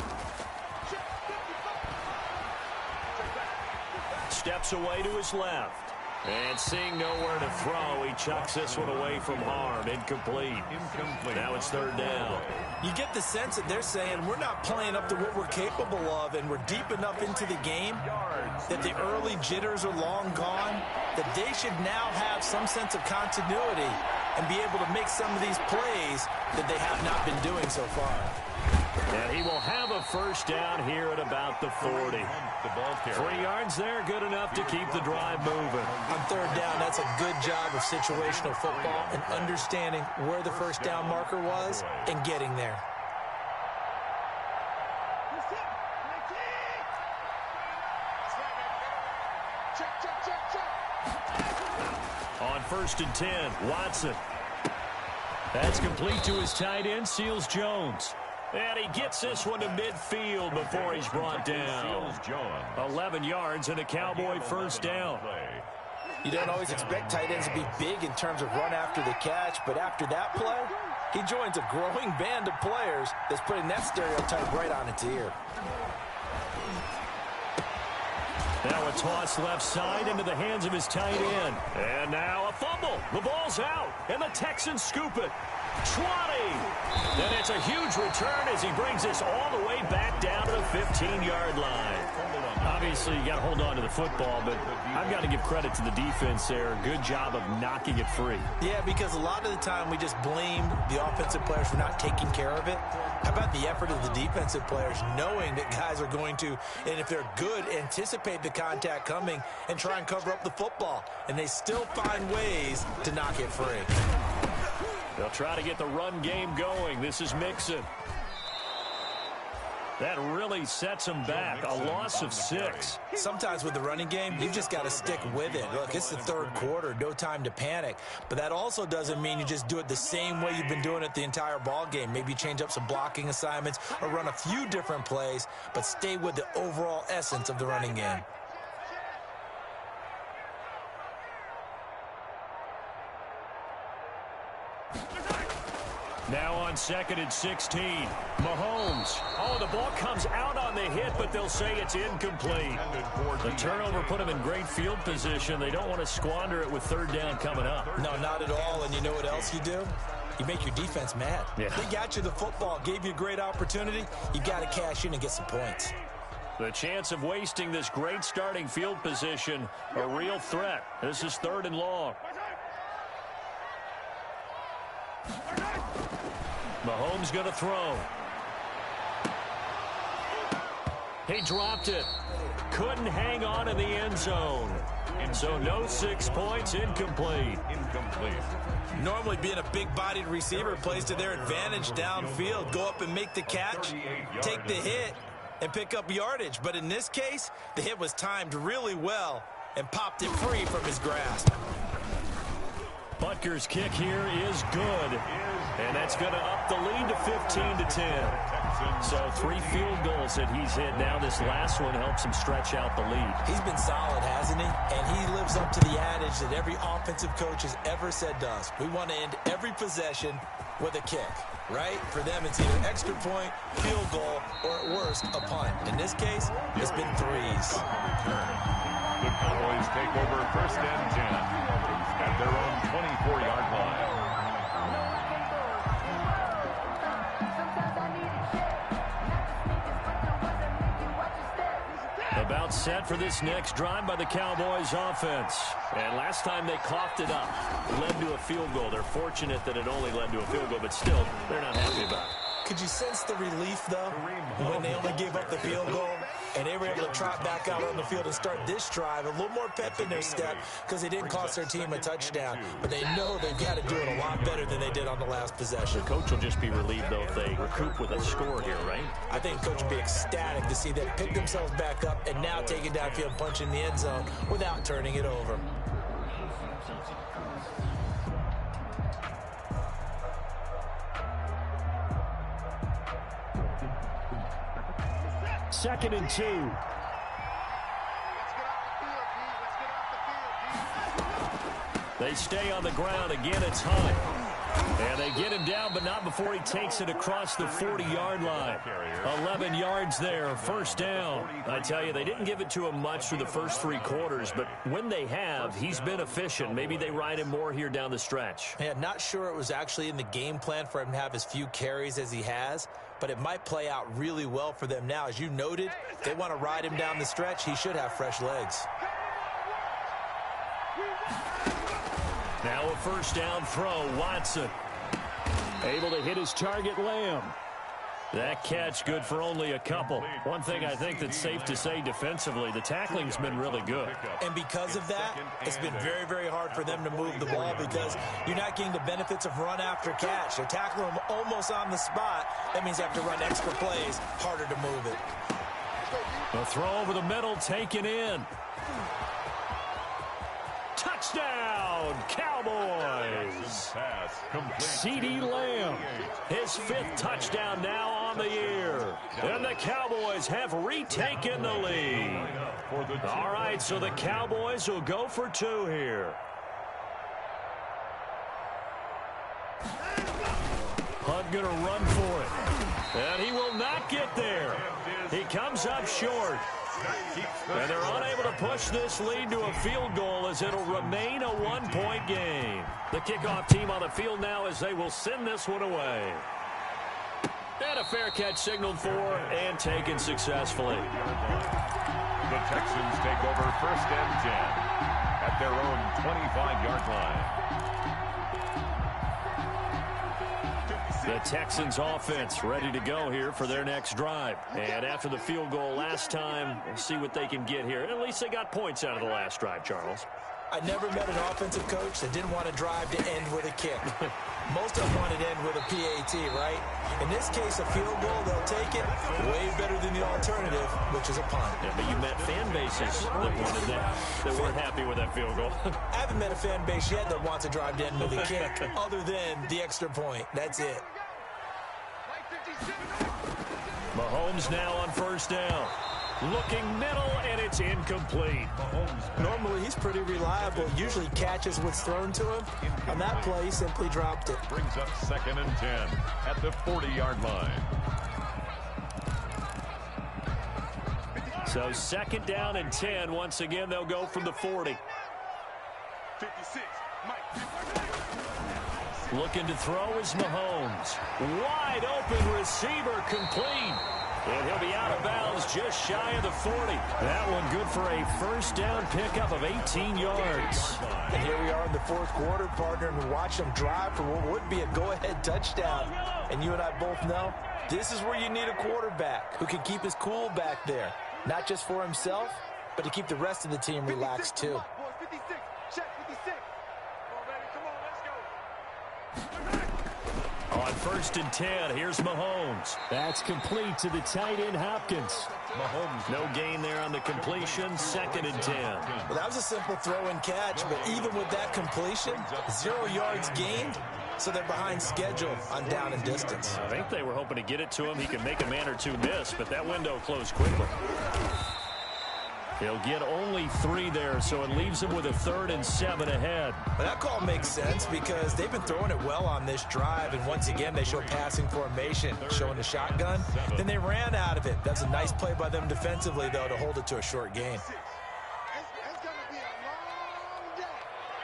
[SPEAKER 2] Steps away to his left. And seeing nowhere to throw, he chucks this one away from harm. Incomplete. Now it's third down.
[SPEAKER 4] You get the sense that they're saying we're not playing up to what we're capable of, and we're deep enough into the game that the early jitters are long gone, that they should now have some sense of continuity and be able to make some of these plays that they have not been doing so far.
[SPEAKER 2] And he will have a first down here at about the 40. 3 yards there, good enough to keep the drive moving.
[SPEAKER 4] On third down, that's a good job of situational football and understanding where the first down marker was and getting there.
[SPEAKER 2] On 1st and 10, Watson. That's complete to his tight end, Seals-Jones. And he gets this one to midfield before he's brought down. 11 yards and a Cowboy first down.
[SPEAKER 4] You don't always expect tight ends to be big in terms of run after the catch, but after that play, he joins a growing band of players that's putting that stereotype right on its ear.
[SPEAKER 2] Now a toss left side into the hands of his tight end. And now a fumble. The ball's out, and the Texans scoop it. 20. And it's a huge return as he brings this all the way back down to the 15-yard line. Obviously, you got to hold on to the football, but I've got to give credit to the defense there. Good job of knocking it free.
[SPEAKER 4] Yeah, because a lot of the time we just blamed the offensive players for not taking care of it. How about the effort of the defensive players knowing that guys are going to, and if they're good, anticipate the contact coming and try and cover up the football. And they still find ways to knock it free.
[SPEAKER 2] They'll try to get the run game going. This is Mixon. That really sets them back. A loss of 6.
[SPEAKER 4] Sometimes with the running game, you've just got to stick with it. Look, it's the third quarter. No time to panic. But that also doesn't mean you just do it the same way you've been doing it the entire ball game. Maybe change up some blocking assignments or run a few different plays, but stay with the overall essence of the running game.
[SPEAKER 2] Now on 2nd and 16, Mahomes. Oh, the ball comes out on the hit, but they'll say it's incomplete. The turnover put them in great field position. They don't want to squander it with third down coming up.
[SPEAKER 4] No, not at all. And you know what else you do? You make your defense mad.
[SPEAKER 2] Yeah.
[SPEAKER 4] They got you the football, gave you a great opportunity. You got to cash in and get some points.
[SPEAKER 2] The chance of wasting this great starting field position, a real threat. This is 3rd and long. Mahomes going to throw. He dropped it. Couldn't hang on in the end zone. So no 6 points, incomplete.
[SPEAKER 4] Normally being a big-bodied receiver plays to their advantage downfield. Go up and make the catch, take the hit, and pick up yardage. But in this case, the hit was timed really well and popped it free from his grasp.
[SPEAKER 2] Butker's kick here is good. And that's going to up the lead to 15-10. So 3 field goals that he's hit now. This last one helps him stretch out the lead.
[SPEAKER 4] He's been solid, hasn't he? And he lives up to the adage that every offensive coach has ever said to us. We want to end every possession with a kick, right? For them, it's either extra point, field goal, or at worst, a punt. In this case, it's been 3s.
[SPEAKER 3] The Cowboys take over 1st and 10 at their own 24-yard line.
[SPEAKER 2] About set for this next drive by the Cowboys offense. And last time they coughed it up, led to a field goal. They're fortunate that it only led to a field goal, but still, they're not happy about it.
[SPEAKER 4] Could you sense the relief, though, when they only gave up the field goal and they were able to trot back out on the field and start this drive? A little more pep in their step because they didn't cost their team a touchdown. But they know they've got to do it a lot better than they did on the last possession.
[SPEAKER 2] The coach will just be relieved, though, if they recoup with a score here, right?
[SPEAKER 4] I think the coach will be ecstatic to see them pick themselves back up and now take it downfield and punch in the end zone without turning it over.
[SPEAKER 2] Second and 2. They stay on the ground. Again, it's Hunt. And they get him down, but not before he takes it across the 40-yard line. 11 yards there, first down. I tell you, they didn't give it to him much through the first 3 quarters, but when they have, he's been efficient. Maybe they ride him more here down the stretch.
[SPEAKER 4] Yeah, not sure it was actually in the game plan for him to have as few carries as he has, but it might play out really well for them now. As you noted, they want to ride him down the stretch. He should have fresh legs.
[SPEAKER 2] Now a first down throw, Watson. Able to hit his target, Lamb. That catch good for only a couple. One thing I think that's safe to say defensively, the tackling's been really good.
[SPEAKER 4] And because of that, it's been very, very hard for them to move the ball because you're not getting the benefits of run after catch. They're tackling them almost on the spot. That means they have to run extra plays, harder to move it.
[SPEAKER 2] The throw over the middle, taken in. Touchdown, Cowboys. CeeDee Lamb, his 5th touchdown now on the year. And the Cowboys have retaken the lead. All right, so the Cowboys will go for 2 here. Hunt going to run for it. And he will not get there. He comes up short. And they're unable to push this lead to a field goal as it'll remain a 1-point game. The kickoff team on the field now as they will send this one away. And a fair catch signaled for and taken successfully.
[SPEAKER 3] The Texans take over 1st and 10 at their own 25-yard line.
[SPEAKER 2] The Texans offense ready to go here for their next drive. And after the field goal last time, we'll see what they can get here. At least they got points out of the last drive, Charles.
[SPEAKER 4] I never met an offensive coach that didn't want to drive to end with a kick. Most of them want to end with a PAT, right? In this case, a field goal, they'll take it way better than the alternative, which is a punt.
[SPEAKER 2] Yeah, but you met fan bases that wanted that, that weren't happy with that field goal.
[SPEAKER 4] I haven't met a fan base yet that wants to drive to end with a kick other than the extra point. That's it.
[SPEAKER 2] Mahomes now on 1st down. Looking middle, and it's incomplete.
[SPEAKER 4] Normally, he's pretty reliable. Usually catches what's thrown to him. On that play, he simply dropped it.
[SPEAKER 3] Brings up 2nd and 10 at the 40-yard line.
[SPEAKER 2] So 2nd down and 10. Once again, they'll go from the 40.
[SPEAKER 5] 56.
[SPEAKER 2] Looking to throw is Mahomes. Wide open receiver, complete. And he'll be out of bounds just shy of the 40. That one good for a 1st down pickup of 18 yards.
[SPEAKER 4] And here we are in the 4th quarter, partner, and we watch them drive for what would be a go-ahead touchdown. And you and I both know this is where you need a quarterback who can keep his cool back there. Not just for himself, but to keep the rest of the team relaxed too.
[SPEAKER 5] 56. Check 56.
[SPEAKER 2] On 1st and 10, here's Mahomes. That's complete to the tight end, Hopkins. Mahomes, no gain there on the completion, 2nd and 10.
[SPEAKER 4] Well, that was a simple throw and catch, but even with that completion, 0 yards gained, so they're behind schedule on down and distance.
[SPEAKER 2] I think they were hoping to get it to him. He could make a man or two miss, but that window closed quickly. He'll get only 3 there, so it leaves him with a 3rd and 7 ahead.
[SPEAKER 4] Well, that call makes sense because they've been throwing it well on this drive, and once again, they show passing formation, showing the shotgun. Then they ran out of it. That's a nice play by them defensively, though, to hold it to a short gain.
[SPEAKER 5] It's going to be a long day.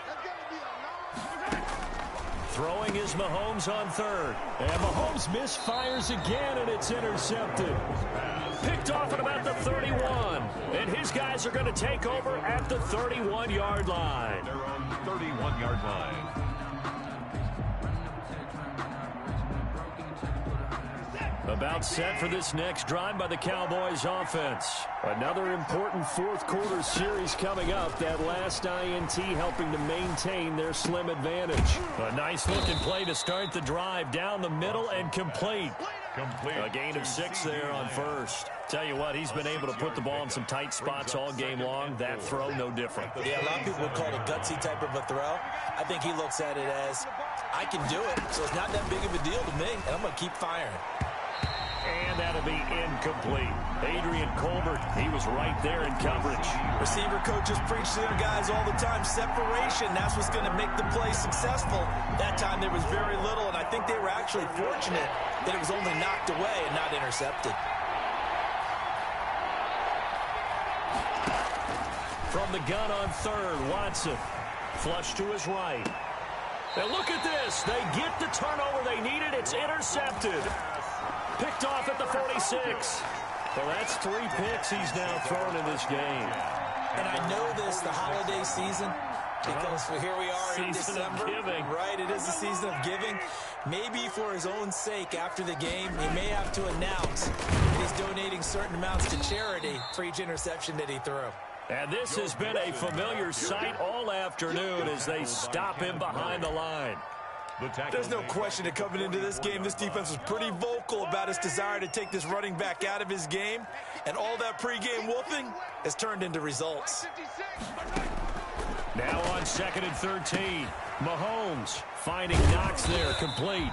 [SPEAKER 5] It's going to be a long day.
[SPEAKER 2] Throwing is Mahomes on 3rd. And Mahomes misfires again, and it's intercepted. Picked off at about the 31. And his guys are going to take over at the 31-yard line.
[SPEAKER 3] Their own 31-yard line.
[SPEAKER 2] About set for this next drive by the Cowboys offense. Another important 4th quarter series coming up. That last INT helping to maintain their slim advantage. A nice looking play to start the drive down the middle and complete. A gain of 6 there on 1st. Tell you what, he's been able to put the ball in some tight spots all game long. That throw, no different.
[SPEAKER 4] Yeah, a lot of people would call it a gutsy type of a throw. I think he looks at it as, I can do it, so it's not that big of a deal to me, and I'm going to keep firing.
[SPEAKER 2] And that'll be incomplete. Adrian Colbert, he was right there in coverage.
[SPEAKER 4] Receiver coaches preach to their guys all the time. Separation, that's what's going to make the play successful. That time there was very little, and I think they were actually fortunate that it was only knocked away and not intercepted.
[SPEAKER 2] From the gun on 3rd, Watson. Flush to his right. Now look at this. They get the turnover they needed. It's intercepted. Picked off at the 46. Well, that's 3 picks he's now thrown in this game.
[SPEAKER 4] And I know this, the holiday season, Because here we are in
[SPEAKER 2] Season of
[SPEAKER 4] December.
[SPEAKER 2] giving.
[SPEAKER 4] Right, it is the season of giving. Maybe for his own sake after the game, he may have to announce that he's donating certain amounts to charity for each interception that he threw.
[SPEAKER 2] And this has been a familiar sight all afternoon as they stop him behind the line.
[SPEAKER 4] There's no question that coming into this game, this defense was pretty vocal about its desire to take this running back out of his game. And all that pregame wolfing has turned into results.
[SPEAKER 2] Now on 2nd and 13. Mahomes finding Knox there, complete.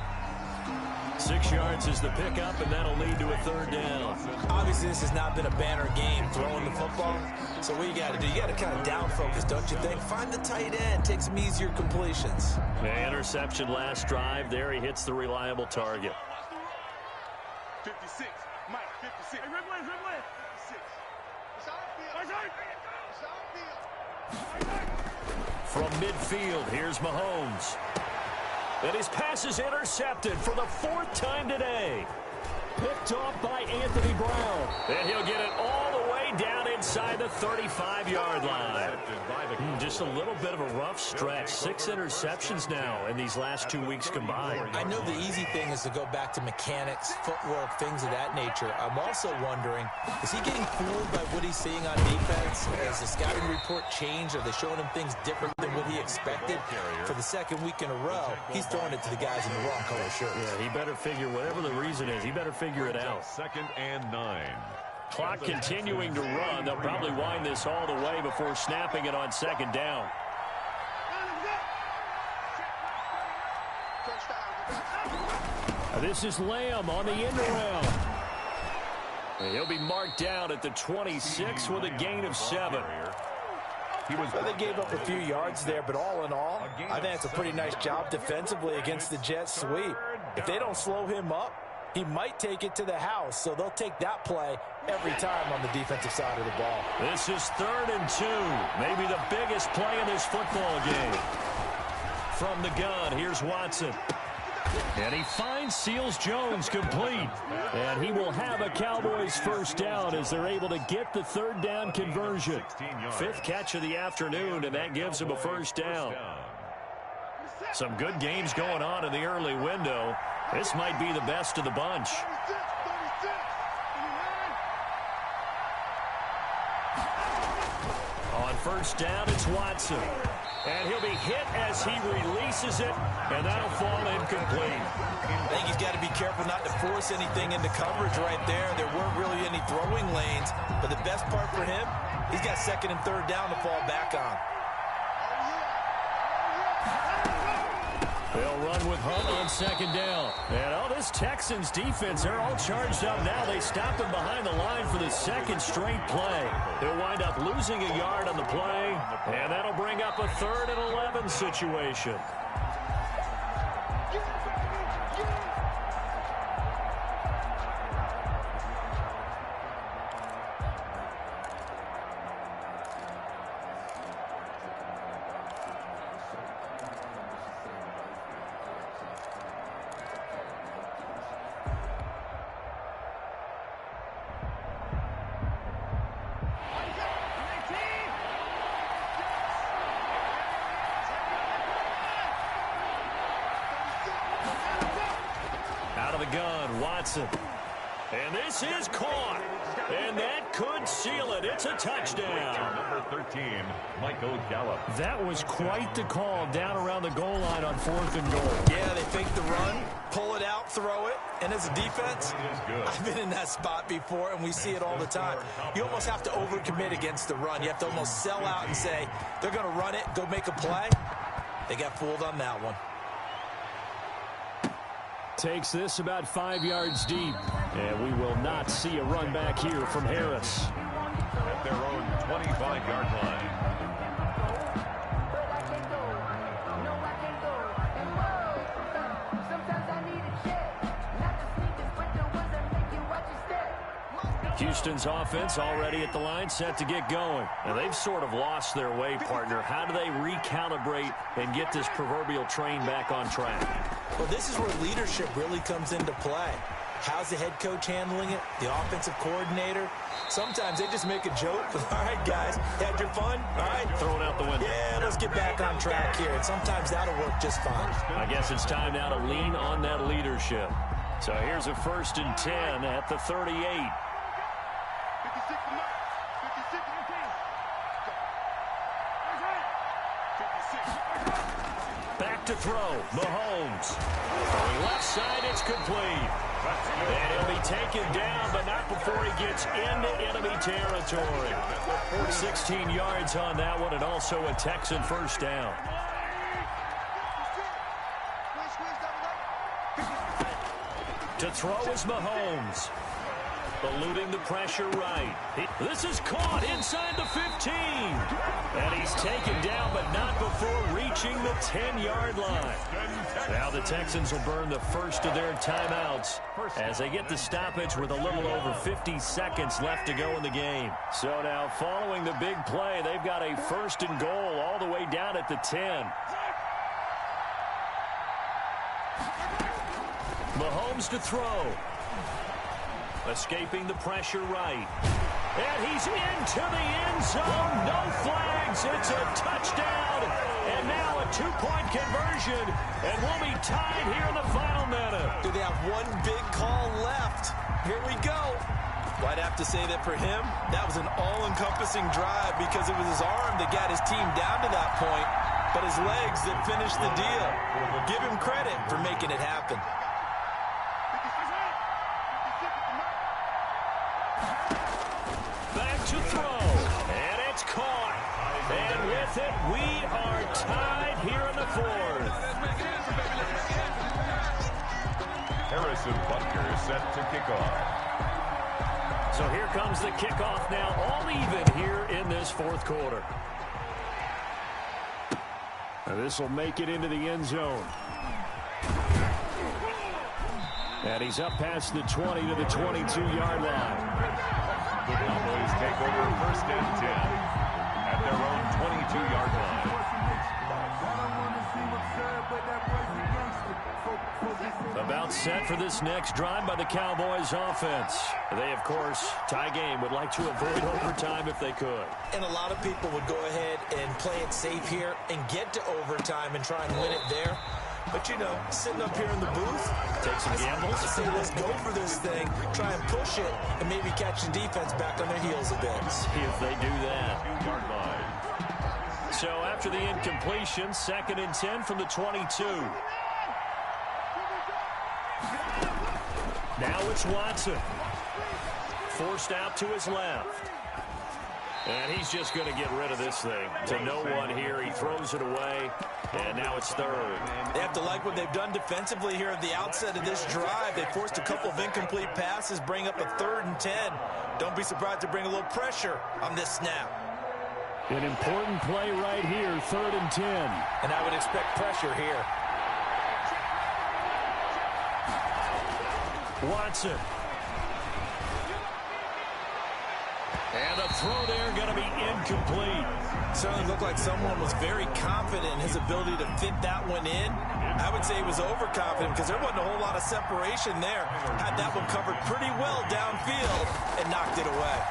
[SPEAKER 2] 6 yards is the pickup, and that'll lead to a 3rd down.
[SPEAKER 4] Obviously, this has not been a banner game throwing the football. So what you got to do, you got to kind of down focus, don't you think? Find the tight end, take some easier completions.
[SPEAKER 2] The interception last drive. There he hits the reliable target.
[SPEAKER 5] 56. Mike, 56. Hey, Ridley. 56. It's outfield. It's outfield.
[SPEAKER 2] From midfield, here's Mahomes. And his pass is intercepted for the 4th time today. Picked off by Anthony Brown. And he'll get it all the way down inside the 35-yard line. Just a little bit of a rough stretch. 6 interceptions now in these last 2 weeks combined.
[SPEAKER 4] I know the easy thing is to go back to mechanics, footwork, things of that nature. I'm also wondering, is he getting fooled by what he's seeing on defense? Has the scouting report changed? Are they showing him things different than what he expected? For the 2nd week in a row, he's throwing it to the guys in the wrong color shirts.
[SPEAKER 2] Yeah, he better figure, whatever the reason is, he better figure it out.
[SPEAKER 3] 2nd and 9.
[SPEAKER 2] Clock continuing to run. They'll probably wind this all the way before snapping it on 2nd down. This is Lamb on the end around. And he'll be marked down at the 26 with a gain of 7.
[SPEAKER 4] Well, they gave up a few yards there, but all in all, I think it's a pretty nice job defensively against the Jets sweep. If they don't slow him up, he might take it to the house, so they'll take that play every time on the defensive side of the ball.
[SPEAKER 2] This is 3rd and 2, maybe the biggest play in this football game. From the gun, here's Watson. And he finds Seals-Jones complete. And he will have a Cowboys 1st down as they're able to get the 3rd down conversion. 5th catch of the afternoon, and that gives him a 1st down. Some good games going on in the early window. This might be the best of the bunch. On 1st down, it's Watson. And he'll be hit as he releases it, and that'll fall incomplete.
[SPEAKER 4] I think he's got to be careful not to force anything into coverage right there. There weren't really any throwing lanes, but the best part for him, he's got 2nd and 3rd down to fall back on.
[SPEAKER 2] They'll run with Hunt on 2nd down. And this Texans defense, they're all charged up now. They stop him behind the line for the 2nd straight play. They'll wind up losing a yard on the play, and that'll bring up a 3rd and 11 situation. Watson. And this is caught. And that could seal it. It's a touchdown.
[SPEAKER 3] Number 13, Michael Gallup.
[SPEAKER 2] That was quite the call down around the goal line on 4th and goal.
[SPEAKER 4] Yeah, they fake the run, pull it out, throw it. And as a defense, I've been in that spot before, and we see it all the time. You almost have to overcommit against the run. You have to almost sell out and say, they're going to run it, go make a play. They got fooled on that one.
[SPEAKER 2] Takes this about 5 yards deep. And we will not see a run back here from Harris.
[SPEAKER 3] At their own 25-yard line.
[SPEAKER 2] Houston's offense already at the line, set to get going. And they've sort of lost their way, partner. How do they recalibrate and get this proverbial train back on track?
[SPEAKER 4] Well, this is where leadership really comes into play. How's the head coach handling it? The offensive coordinator? Sometimes they just make a joke. All right, guys, had your fun? All right.
[SPEAKER 2] Throw it out the window.
[SPEAKER 4] Yeah, let's get back on track here, and sometimes that'll work just fine.
[SPEAKER 2] I guess it's time now to lean on that leadership. So here's a 1st and 10 at the 38.
[SPEAKER 5] 56 to Mike. 56 to 10.
[SPEAKER 2] Back to throw. Mahomes. Going left side, it's complete. And he'll be taken down, but not before he gets into enemy territory. 16 yards on that one, and also a Texan first down. To throw is Mahomes. Eluding the pressure right. This is caught inside the 15. And he's taken down, but not before reaching the 10-yard line. Now the Texans will burn the first of their timeouts as they get the stoppage with a little over 50 seconds left to go in the game. So now following the big play, they've got a 1st and goal all the way down at the 10. Mahomes to throw. Escaping the pressure right. And he's into the end zone. No flags. It's a touchdown. And now a 2-point conversion. And we'll be tied here in the final minute.
[SPEAKER 4] Do they have one big call left? Here we go. Well, I'd have to say that for him, that was an all-encompassing drive because it was his arm that got his team down to that point, but his legs that finished the deal. Give him credit for making it happen.
[SPEAKER 2] Back to throw. And it's caught. And with it, we are tied here in the 4th.
[SPEAKER 3] Harrison Butker is set to kick off.
[SPEAKER 2] So here comes the kickoff now, all even here in this 4th quarter. This will make it into the end zone. And he's up past the 20 to the 22-yard line.
[SPEAKER 3] The Cowboys take over 1st and 10 at their own 22-yard line.
[SPEAKER 2] About set for this next drive by the Cowboys offense. They, of course, tie game, would like to avoid overtime if they could.
[SPEAKER 4] And a lot of people would go ahead and play it safe here and get to overtime and try and win it there. But, you know, sitting up here in the booth,
[SPEAKER 2] take some gambles.
[SPEAKER 4] I say let's go for this thing, try and push it, and maybe catch the defense back on their heels a bit.
[SPEAKER 2] See if they do that.
[SPEAKER 3] 2-yard line.
[SPEAKER 2] So after the incompletion, 2nd and 10 from the 22. Now it's Watson. Forced out to his left. And he's just going to get rid of this thing. To no one here. He throws it away. And now it's 3rd.
[SPEAKER 4] They have to like what they've done defensively here at the outset of this drive. They forced a couple of incomplete passes, bring up a 3rd and 10. Don't be surprised to bring a little pressure on this snap.
[SPEAKER 2] An important play right here, 3rd and 10.
[SPEAKER 4] And I would expect pressure here.
[SPEAKER 2] Watson. And the throw there going to be incomplete.
[SPEAKER 4] Certainly looked like someone was very confident in his ability to fit that one in. I would say he was overconfident because there wasn't a whole lot of separation there. Had that one covered pretty well downfield and knocked it away.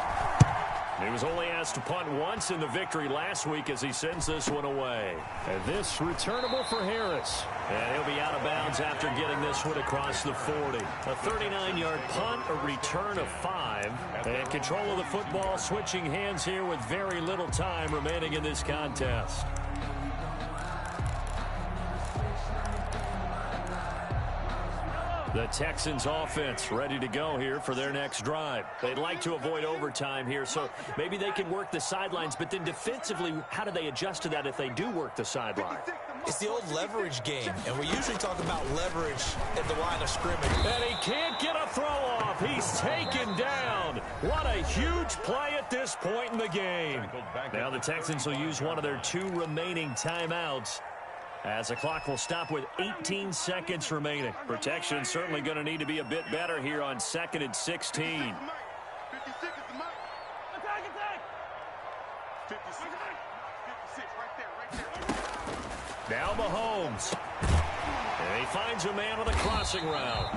[SPEAKER 2] He was only asked to punt once in the victory last week as he sends this one away. And this returnable for Harris. And he'll be out of bounds after getting this one across the 40. A 39-yard punt, a return of 5. And control of the football switching hands here with very little time remaining in this contest. The Texans offense ready to go here for their next drive. They'd like to avoid overtime here, so maybe they can work the sidelines, but then defensively, how do they adjust to that if they do work the sideline?
[SPEAKER 4] It's the old leverage game, and we usually talk about leverage at the line of scrimmage.
[SPEAKER 2] And he can't get a throw off. He's taken down. What a huge play at this point in the game. Now the Texans will use one of their 2 remaining timeouts, as the clock will stop with 18 seconds remaining. Protection certainly going to need to be a bit better here on 2nd and 16.
[SPEAKER 5] 56 is the mark. Attack, attack. 56 right there.
[SPEAKER 2] Now Mahomes. And he finds a man on the crossing route.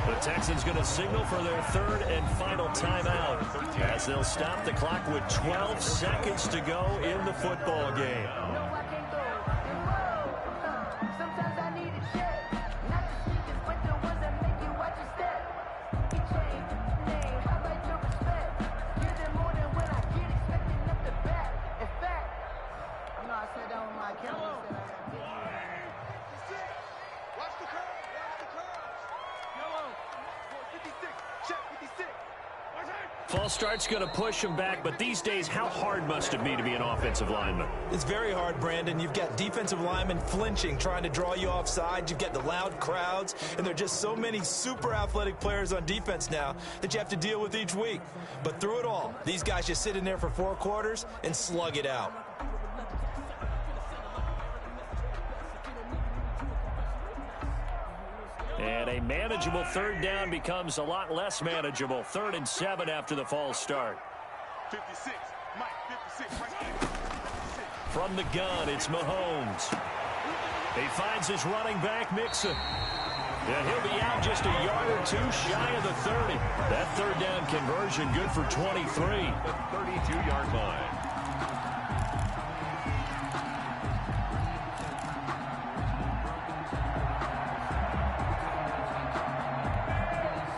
[SPEAKER 2] The Texans going to signal for their third and final timeout as they'll stop the clock with 12 seconds to go in the football game. False start's going to push him back, but these days, how hard must it be to be an offensive lineman?
[SPEAKER 4] It's very hard, Brandon. You've got defensive linemen flinching, trying to draw you offside. You've got the loud crowds, and there are just so many super athletic players on defense now that you have to deal with each week. But through it all, these guys just sit in there for 4 quarters and slug it out.
[SPEAKER 2] And a manageable third down becomes a lot less manageable. 3rd and 7 after the false start.
[SPEAKER 5] 56, Mike, 56, right here. 56.
[SPEAKER 2] From the gun, it's Mahomes. He finds his running back, Mixon. And he'll be out just a yard or 2 shy of the 30. That third down conversion good for 23.
[SPEAKER 3] The 32-yard line.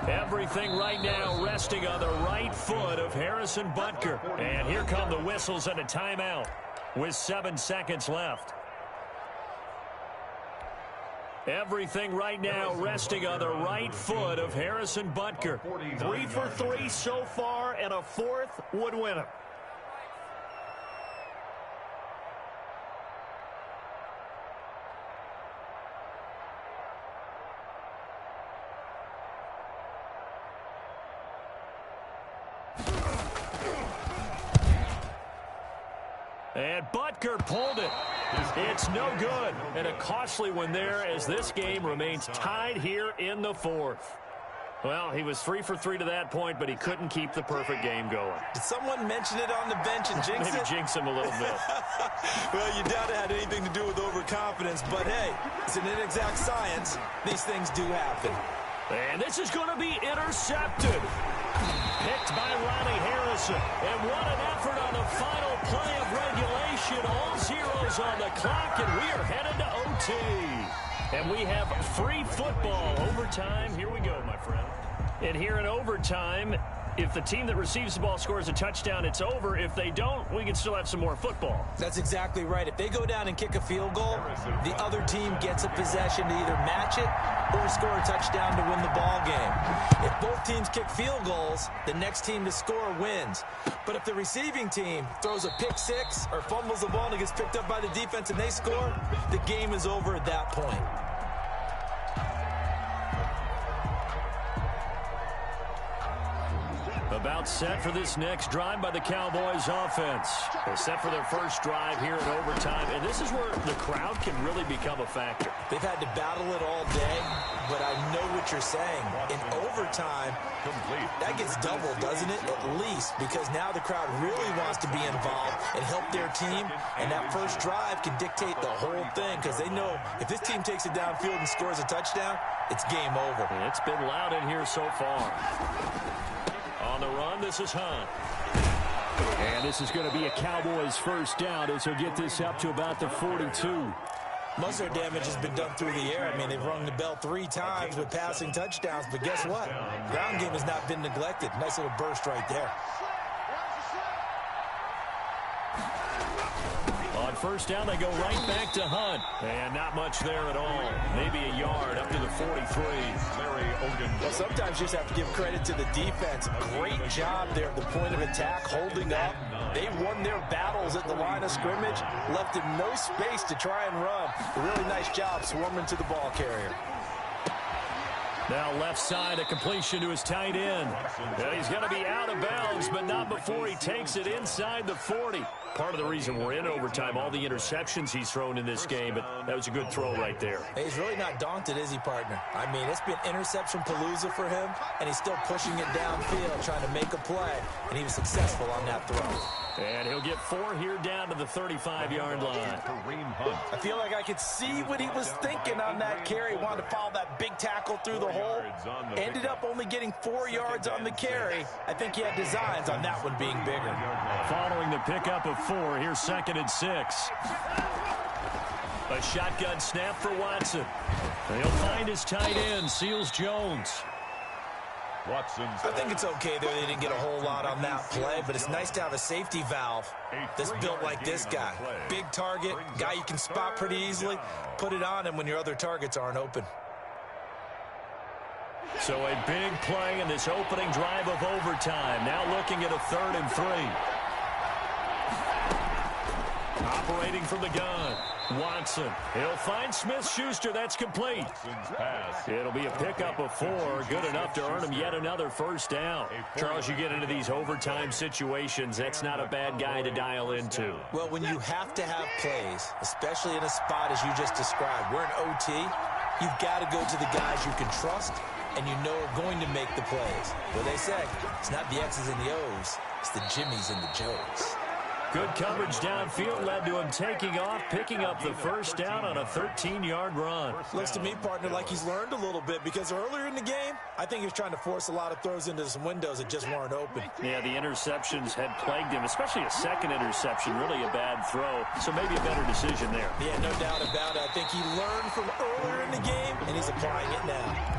[SPEAKER 2] Everything right now resting on the right foot of Harrison Butker. And here come the whistles and a timeout with 7 seconds left. Everything right now resting on the right foot of Harrison Butker. 3 for 3 so far, and a 4th would win it. And Butker pulled it. It's no good. And a costly one there as this game remains tied here in the 4th. Well, he was 3 for 3 to that point, but he couldn't keep the perfect game going.
[SPEAKER 4] Did someone mention it on the bench and jinx it?
[SPEAKER 2] Maybe jinx him a little bit.
[SPEAKER 4] Well, you doubt it had anything to do with overconfidence, but hey, it's an inexact science. These things do happen.
[SPEAKER 2] And this is going to be intercepted. Picked by Ronnie Harrison. And what an effort on the final play of regulation. All zeros on the clock, and we are headed to OT. And we have free football. Overtime. Here we go, my friend. And here in overtime, if the team that receives the ball scores a touchdown, it's over. If they don't, we can still have some more football.
[SPEAKER 4] That's exactly right. If they go down and kick a field goal, the other team gets a possession to either match it or score a touchdown to win the ball game. If both teams kick field goals, the next team to score wins. But if the receiving team throws a pick six or fumbles the ball and it gets picked up by the defense and they score, the game is over at that point.
[SPEAKER 2] About set for this next drive by the Cowboys offense. They're set for their first drive here in overtime, and this is where the crowd can really become a factor.
[SPEAKER 4] They've had to battle it all day, but I know what you're saying. In overtime, that gets doubled, doesn't it? At least, because now the crowd really wants to be involved and help their team, and that first drive can dictate the whole thing, because they know if this team takes it downfield and scores a touchdown, it's game over.
[SPEAKER 2] And it's been loud in here so far. On the run, this is Hunt. And this is going to be a Cowboys first down as he'll get this up to about the 42.
[SPEAKER 4] Most of their damage has been done through the air. I mean, they've rung the bell 3 times with passing touchdowns, but guess what? Ground game has not been neglected. Nice little burst right there.
[SPEAKER 2] On first down, they go right back to Hunt. And not much there at all. Maybe a yard up to the 43.
[SPEAKER 4] Well, sometimes you just have to give credit to the defense. Great job there at the point of attack, holding up. They won their battles at the line of scrimmage, left him no space to try and run. A really nice job swarming to the ball carrier.
[SPEAKER 2] Now left side, a completion to his tight end. And he's going to be out of bounds, but not before he takes it inside the 40. part of the reason we're in overtime, all the interceptions he's thrown in this game, but that was a good throw right there.
[SPEAKER 4] Hey, he's really not daunted, is he, partner? I mean, it's been interception palooza for him, and he's still pushing it downfield, trying to make a play, and he was successful on that throw.
[SPEAKER 2] And he'll get 4 here down to the 35-yard line.
[SPEAKER 4] I feel like I could see what he was thinking on that carry. He wanted to follow that big tackle through the hole. Ended up only getting 4 yards on the carry. I think he had designs on that one being bigger.
[SPEAKER 2] Following the pickup of 4, here's 2nd and 6. A shotgun snap for Watson. He'll find his tight end, Seals-Jones.
[SPEAKER 4] I think it's okay there. They didn't get a whole lot on that play, but it's nice to have a safety valve that's built like this guy. Big target, guy you can spot pretty easily. Put it on him when your other targets aren't open.
[SPEAKER 2] So a big play in this opening drive of overtime. Now looking at a 3rd and 3. Operating from the gun. Watson. He'll find Smith-Schuster. That's complete. It'll be a pickup of 4. Good enough to earn him yet another first down. Charles, you get into these overtime situations, that's not a bad guy to dial into.
[SPEAKER 4] Well, when you have to have plays, especially in a spot as you just described, we're in OT, you've got to go to the guys you can trust and you know are going to make the plays. What they say, it's not the X's and the O's, it's the Jimmys and the Joes.
[SPEAKER 2] Good coverage downfield led to him taking off, picking up the first down on a 13-yard run.
[SPEAKER 4] Looks to me, partner, like he's learned a little bit because earlier in the game, I think he was trying to force a lot of throws into some windows that just weren't open.
[SPEAKER 2] Yeah, the interceptions had plagued him, especially a second interception, really a bad throw. So maybe a better decision there.
[SPEAKER 4] Yeah, no doubt about it. I think he learned from earlier in the game, and he's applying it now.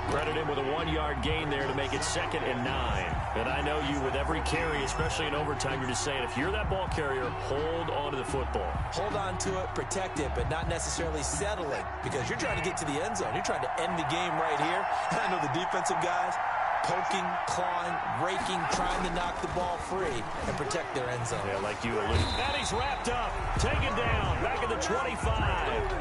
[SPEAKER 2] Credit him with a 1-yard gain there to make it 2nd and 9. And I know you, with every carry, especially in overtime, you're just saying, if you're that ball carrier, hold on to the football.
[SPEAKER 4] Hold on to it, protect it, but not necessarily settling, because you're trying to get to the end zone. You're trying to end the game right here. And I know the defensive guys, poking, clawing, raking, trying to knock the ball free and protect their end zone.
[SPEAKER 2] Yeah, like you alluded. And he's wrapped up, taken down, back at the 25.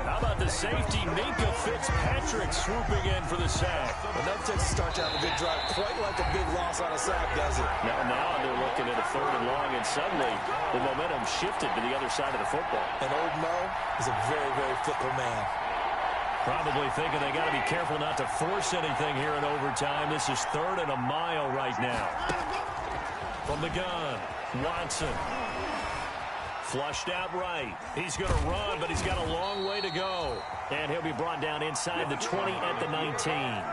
[SPEAKER 2] How about the safety, Minkah Fitzpatrick, swooping in for the sack.
[SPEAKER 4] Well, that takes a start to have a good drive, quite like a big loss on a sack, does it?
[SPEAKER 2] Now they're looking at a 3rd and long, and suddenly the momentum shifted to the other side of the football.
[SPEAKER 4] And old Mo is a very, very fickle man.
[SPEAKER 2] Probably thinking they got to be careful not to force anything here in overtime. This is 3rd and a mile right now. From the gun, Watson. Flushed out right. He's going to run, but he's got a long way to go. And he'll be brought down inside the 20 at the 19.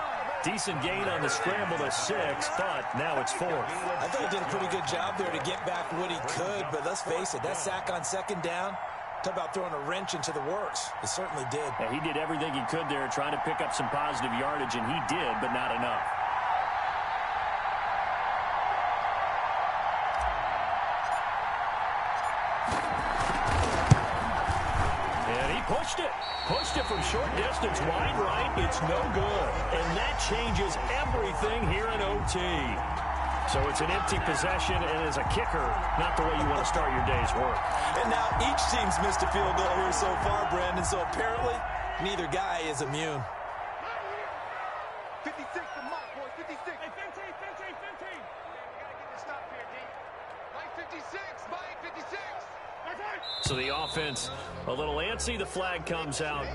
[SPEAKER 2] Decent gain on the scramble to 6, but now it's 4th.
[SPEAKER 4] I thought he did a pretty good job there to get back what he could, but let's face it, that sack on 2nd down, talk about throwing a wrench into the works. It certainly did.
[SPEAKER 2] Yeah, he did everything he could there trying to pick up some positive yardage, and he did, but not enough. And he pushed it. Pushed it from short distance, wide right. It's no good. And that changes everything here in OT. So it's an empty possession, and as a kicker, not the way you want to start your day's work.
[SPEAKER 4] And now each team's missed a field goal here so far, Brandon, so apparently neither guy is immune.
[SPEAKER 5] 56 for Mike, boys, 56. Hey, 15. We gotta get this stop here, D. Mike 56, Mike 56.
[SPEAKER 2] So the offense a little antsy. The flag comes out,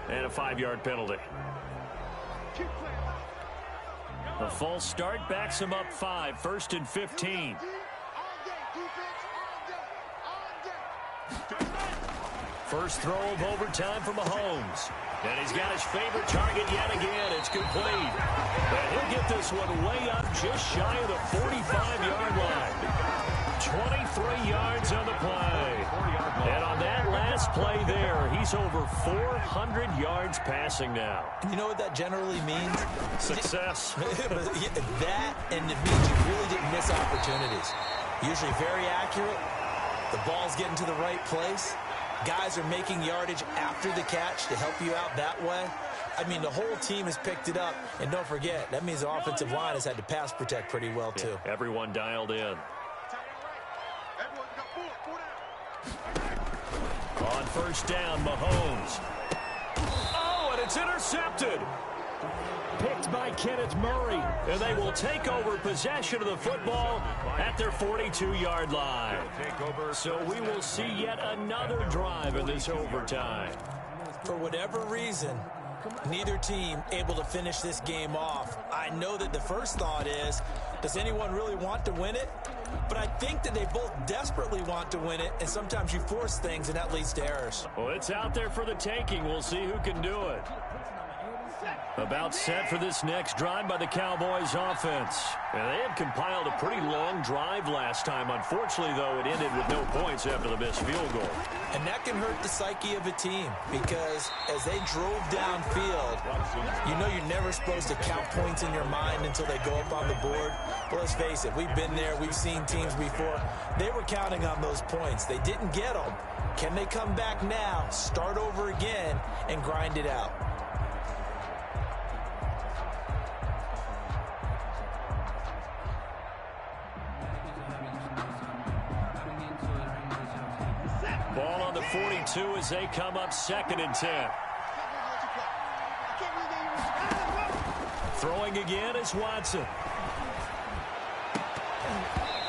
[SPEAKER 2] and a 5-yard penalty. The false start backs him up 5, 1st and 15. First throw of overtime for Mahomes. And he's got his favorite target yet again. It's complete. And he'll get this one way up just shy of the 45-yard line. 23 yards on the play. And on that last play there, he's over 400 yards passing now.
[SPEAKER 4] You know what that generally means?
[SPEAKER 2] Success.
[SPEAKER 4] That, and it means you really didn't miss opportunities. Usually very accurate. The ball's getting to the right place. Guys are making yardage after the catch to help you out that way. I mean, the whole team has picked it up. And don't forget, that means the offensive line has had to pass protect pretty well, too.
[SPEAKER 2] Yeah, everyone dialed in. On first down, Mahomes. Oh, and it's intercepted. Picked by Kenneth Murray. And they will take over possession of the football at their 42-yard line. So we will see yet another drive in this overtime.
[SPEAKER 4] For whatever reason, neither team able to finish this game off. I know that the first thought is, does anyone really want to win it? But I think that they both desperately want to win it, and sometimes you force things, and that leads to errors.
[SPEAKER 2] Well, it's out there for the taking. We'll see who can do it. About set for this next drive by the Cowboys offense. And they had compiled a pretty long drive last time. Unfortunately, though, it ended with no points after the missed field goal.
[SPEAKER 4] And that can hurt the psyche of a team because as they drove downfield, you know you're never supposed to count points in your mind until they go up on the board. But let's face it, we've been there. We've seen teams before. They were counting on those points. They didn't get them. Can they come back now, start over again, and grind it out?
[SPEAKER 2] Ball on the 42 as they come up 2nd and 10. Throwing again is Watson.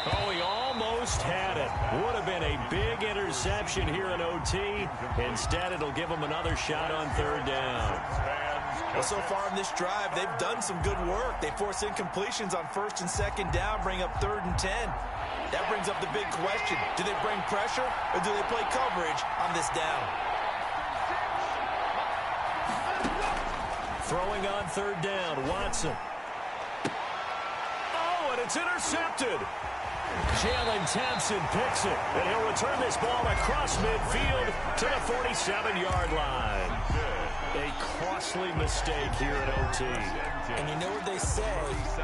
[SPEAKER 2] Oh, he almost had it. Would have been a big interception here in OT. Instead, it'll give them another shot on 3rd down.
[SPEAKER 4] Well, so far in this drive, they've done some good work. They force incompletions on 1st and 2nd down, bring up 3rd and 10. That brings up the big question. Do they bring pressure or do they play coverage on this down?
[SPEAKER 2] Throwing on 3rd down, Watson. Oh, and it's intercepted. Jalen Thompson picks it, and he'll return this ball across midfield to the 47-yard line. A costly mistake here at OT.
[SPEAKER 4] And you know what they say,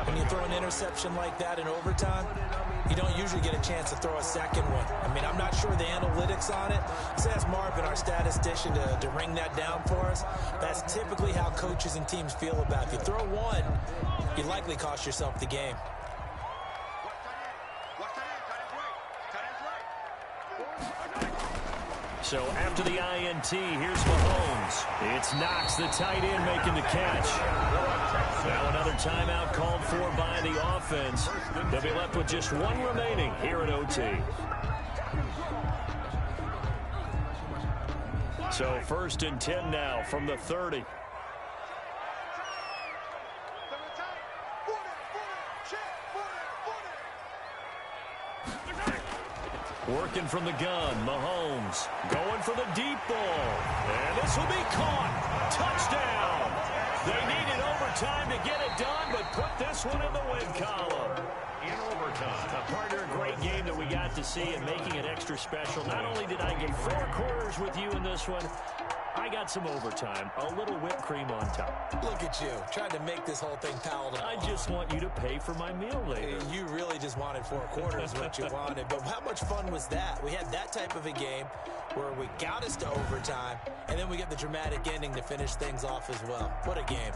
[SPEAKER 4] when you throw an interception like that in overtime, you don't usually get a chance to throw a second one. I mean, I'm not sure the analytics on it. Let's ask Marvin, our statistician, to ring that down for us. That's typically how coaches and teams feel about it. If you throw one, you likely cost yourself the game.
[SPEAKER 2] So after the INT, here's Mahomes. It's Knox, the tight end, making the catch. Now another timeout called for by the offense. They'll be left with just one remaining here at OT. So 1st and 10 now from the 30. Working from the gun, Mahomes going for the deep ball. And this will be caught. Touchdown. They needed overtime to get it done, but put this one in the win column. In overtime. A partner, a great game that we got to see and making it extra special. Not only did I get 4 quarters with you in this one, I got some overtime, a little whipped cream on top.
[SPEAKER 4] Look at you, trying to make this whole thing palatable.
[SPEAKER 2] I just want you to pay for my meal later.
[SPEAKER 4] You really just wanted 4 quarters, what you wanted. But how much fun was that? We had that type of a game where we got us to overtime, and then we get the dramatic ending to finish things off as well. What a game.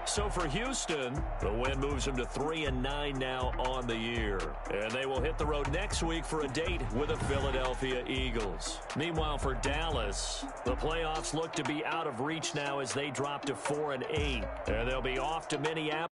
[SPEAKER 2] So for Houston, the win moves them to 3-9 now on the year. And they will hit the road next week for a date with the Philadelphia Eagles. Meanwhile, for Dallas, the playoffs look to be out of reach now as they drop to 4-8. And they'll be off to Minneapolis.